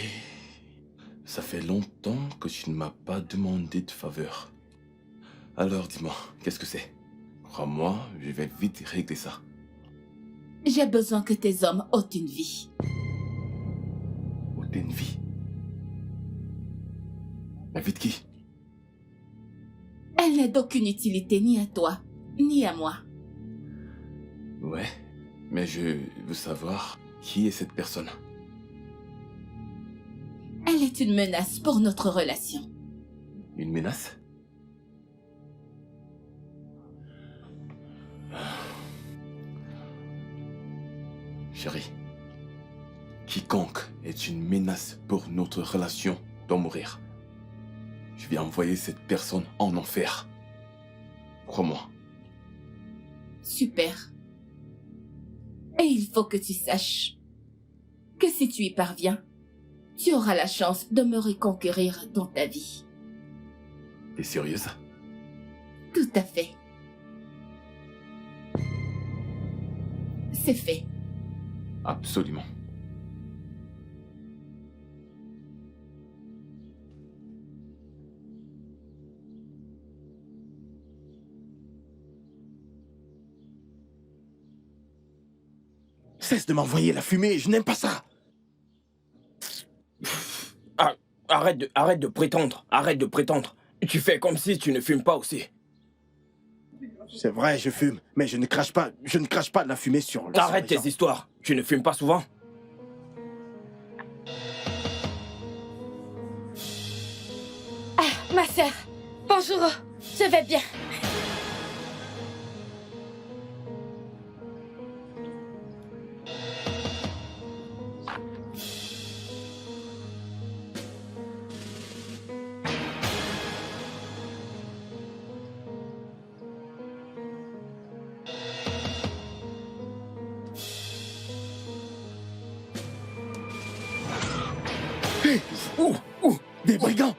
Ça fait longtemps que tu ne m'as pas demandé de faveur. Alors dis-moi, qu'est-ce que c'est? Crois-moi, je vais vite régler ça. J'ai besoin que tes hommes ôtent une vie. Ôter une vie. La vie de qui? Elle n'est d'aucune utilité ni à toi, ni à moi. Ouais, mais je veux savoir qui est cette personne. Elle est une menace pour notre relation. Une menace? Chérie, quiconque est une menace pour notre relation doit mourir. Je vais envoyer cette personne en enfer. Crois-moi. Super. Et il faut que tu saches que si tu y parviens, tu auras la chance de me reconquérir dans ta vie. T'es sérieuse? Tout à fait. C'est fait. Absolument. Cesse de m'envoyer la fumée, je n'aime pas ça. Arrête de prétendre. Arrête de prétendre. Tu fais comme si tu ne fumes pas aussi. C'est vrai, je fume, mais je ne crache pas de la fumée sur Arrête les tes gens. histoires. Tu ne fumes pas souvent. Ma sœur, bonjour. Je vais bien. Des brigands.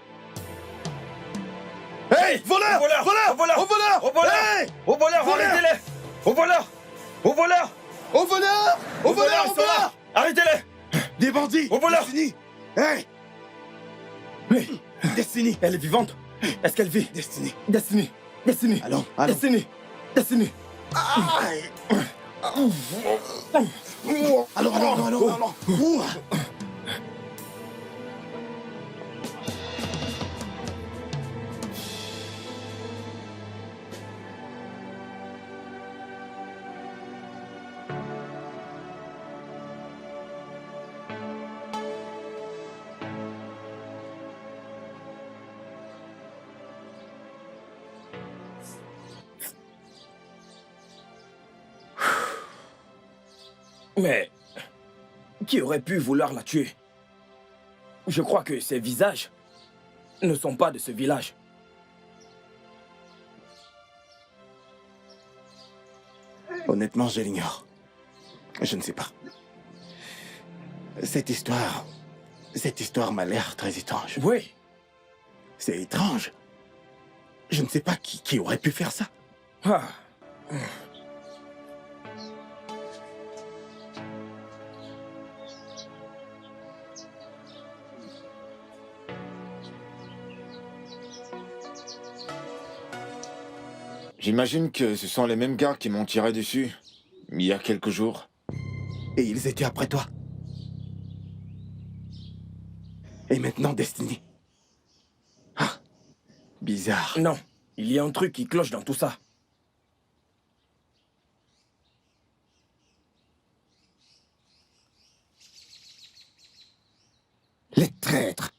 Hey, voleurs, voleurs, voleurs, au voleur, au voleur, hey, au voleur, voleur. arrêtez-les. Au voleur, au voleur, au voleur, au voleur, ils au sont là. voleur. Arrêtez-les. Des bandits. Au voleur. Destiny. Hey, Mais Destiny. elle est vivante. Est-ce qu'elle vit? Destiny. Destiny, Destiny, Allons, allons. Destiny, Destiny. Allons. Ouh. Mais qui aurait pu vouloir la tuer? Je crois que ces visages ne sont pas de ce village. Honnêtement, je l'ignore. Je ne sais pas. Cette histoire m'a l'air très étrange. Oui, C'est étrange. Je ne sais pas qui aurait pu faire ça. ah. J'imagine que ce sont les mêmes gars qui m'ont tiré dessus il y a quelques jours. Et ils étaient après toi. Et maintenant, Destiny. Ah, bizarre. Non, il y a un truc qui cloche dans tout ça. Les traîtres.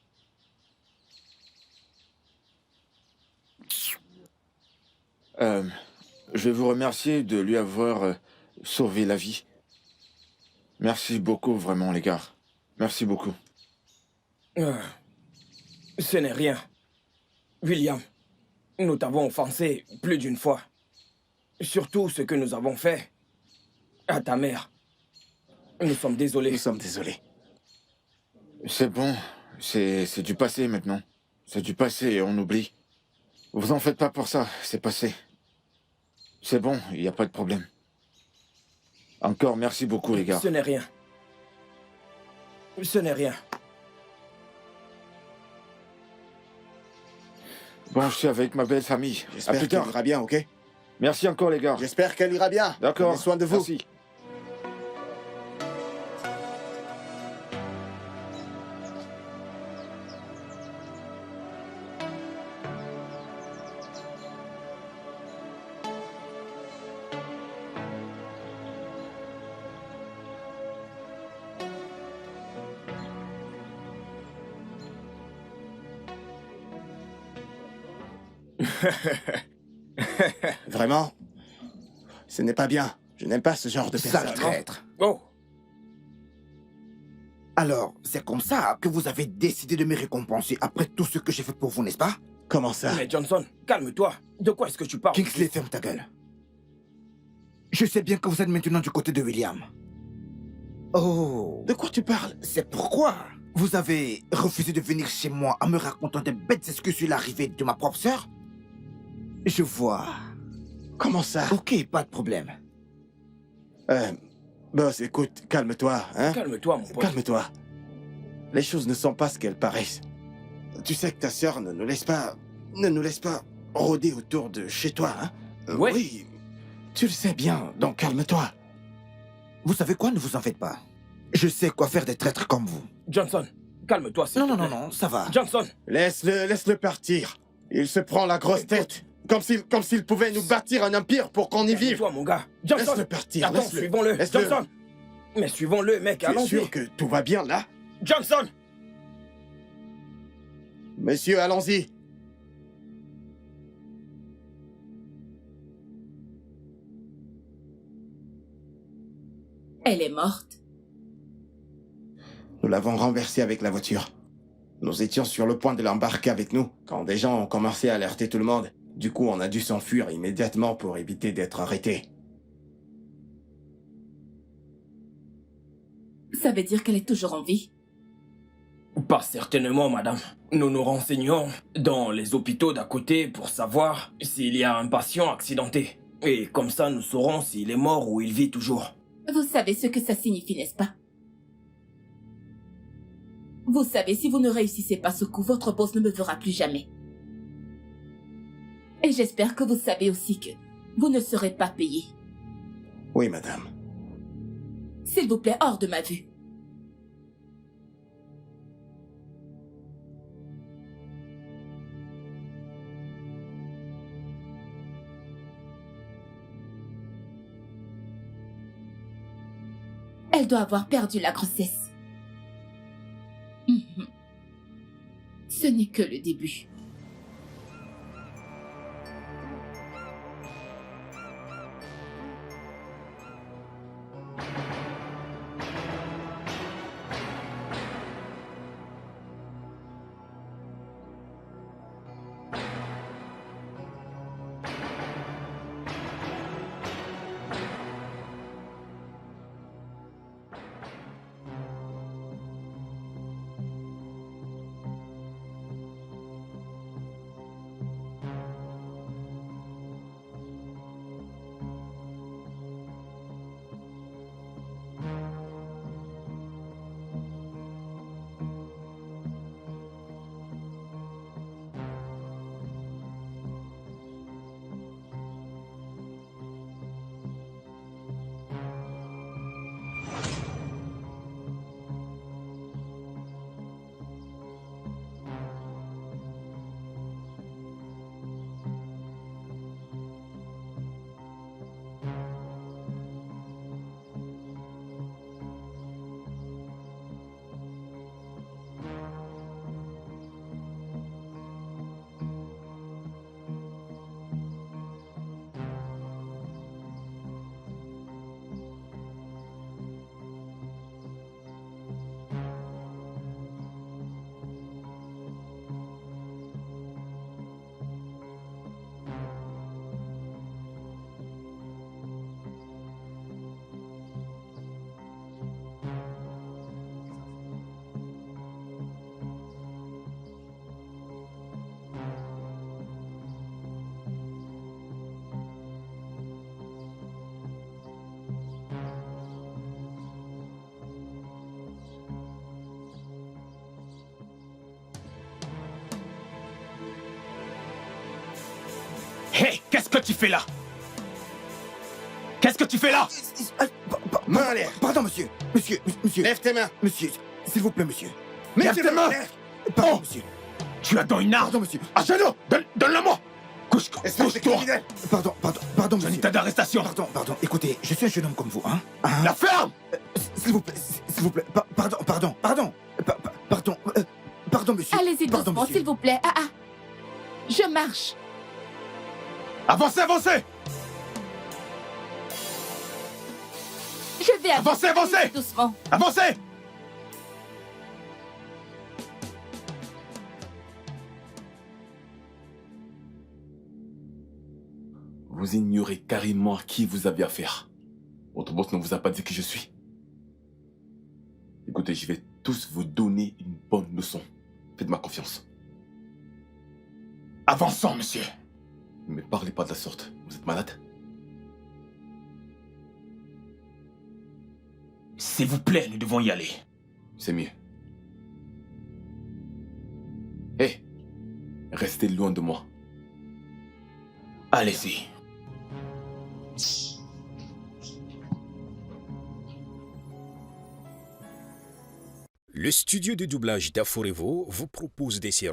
Je vais vous remercier de lui avoir sauvé la vie. Merci beaucoup, vraiment, les gars. Merci beaucoup. Ce n'est rien. William, nous t'avons offensé plus d'une fois. Surtout ce que nous avons fait à ta mère. Nous sommes désolés. Nous sommes désolés. C'est bon, c'est du passé maintenant. C'est du passé et on oublie. Vous en faites pas pour ça, c'est passé. C'est bon, il n'y a pas de problème. Encore merci beaucoup les gars. Ce n'est rien. Ce n'est rien. Bon, je suis avec ma belle famille. À J'espère plus qu'elle tard. ira bien, ok? Merci encore les gars. J'espère qu'elle ira bien. D'accord. Prenez soin de vous. Merci. Vraiment? Ce n'est pas bien. Je n'aime pas ce genre de Sale personne. traître. Oh, Alors, c'est comme ça que vous avez décidé de me récompenser après tout ce que j'ai fait pour vous, n'est-ce pas? Comment ça? mais Johnson, calme-toi. De quoi est-ce que tu parles? Kingsley, ferme ta gueule. Je sais bien que vous êtes maintenant du côté de William. Oh, De quoi tu parles? c'est pourquoi vous avez refusé de venir chez moi en me racontant des bêtes excuses sur l'arrivée de ma propre sœur? Je vois. Comment ça? Ok, pas de problème. Boss, écoute, calme-toi, hein? Calme-toi, mon pote. Calme-toi. Les choses ne sont pas ce qu'elles paraissent. Tu sais que ta sœur ne nous laisse pas rôder autour de chez toi, hein? Ouais. Oui, tu le sais bien, donc calme-toi. Vous savez quoi, ne vous en faites pas. Je sais quoi faire des traîtres comme vous. Johnson, calme-toi, s'il Non, te non, non, plaît. non, ça va. Johnson, Laisse-le partir. Il se prend la grosse tête. Comme s'il pouvait nous bâtir un empire pour qu'on y vive. calme-toi, mon gars. Johnson, Laisse-le partir, attends, laisse-le. suivons-le. Laisse-le. Johnson, mais suivons-le, mec, Tu es allons-y. sûr que tout va bien là? Johnson, Monsieur, allons-y. Elle est morte. Nous l'avons renversé avec la voiture. Nous étions sur le point de l'embarquer avec nous quand des gens ont commencé à alerter tout le monde. Du coup, on a dû s'enfuir immédiatement pour éviter d'être arrêtés. Ça veut dire qu'elle est toujours en vie. pas certainement, madame. Nous nous renseignons dans les hôpitaux d'à côté pour savoir s'il y a un patient accidenté. Et comme ça, nous saurons s'il est mort ou il vit toujours. Vous savez ce que ça signifie, n'est-ce pas? Vous savez, si vous ne réussissez pas ce coup, votre boss ne me verra plus jamais. Et j'espère que vous savez aussi que vous ne serez pas payé. Oui, madame. S'il vous plaît, hors de ma vue. Elle doit avoir perdu la grossesse. Mhm. Ce n'est que le début. Qu'est-ce que tu fais là? Qu'est-ce que tu fais là? Main en l'air. Pardon, monsieur. Monsieur. Lève tes mains. Monsieur, s'il vous plaît, monsieur. Mets Lève tes tes mains. mains. Pardon, monsieur. Tu as dans une arme. Pardon, monsieur. À genoux. Donne-le-moi. Espèce de Couche-toi. criminel. Pardon, J'ai un monsieur. état d'arrestation. Pardon. Écoutez, je suis un jeune homme comme vous, hein. La ferme. S'il vous plaît. Pardon. Pardon, monsieur. Allez-y Pardon, doucement, monsieur. s'il vous plaît. Je marche. Avancez. Je vais Avancez. Allez-y doucement. Avancez. Vous ignorez carrément à qui vous avez affaire. Votre boss ne vous a pas dit qui je suis. Écoutez, je vais tous vous donner une bonne leçon. Faites-moi confiance. Avançons, monsieur. Ne me parlez pas de la sorte. Vous êtes malade? S'il vous plaît, nous devons y aller. C'est mieux. Hé, restez loin de moi. Allez-y. Le studio de doublage d'Aforevo vous propose des séries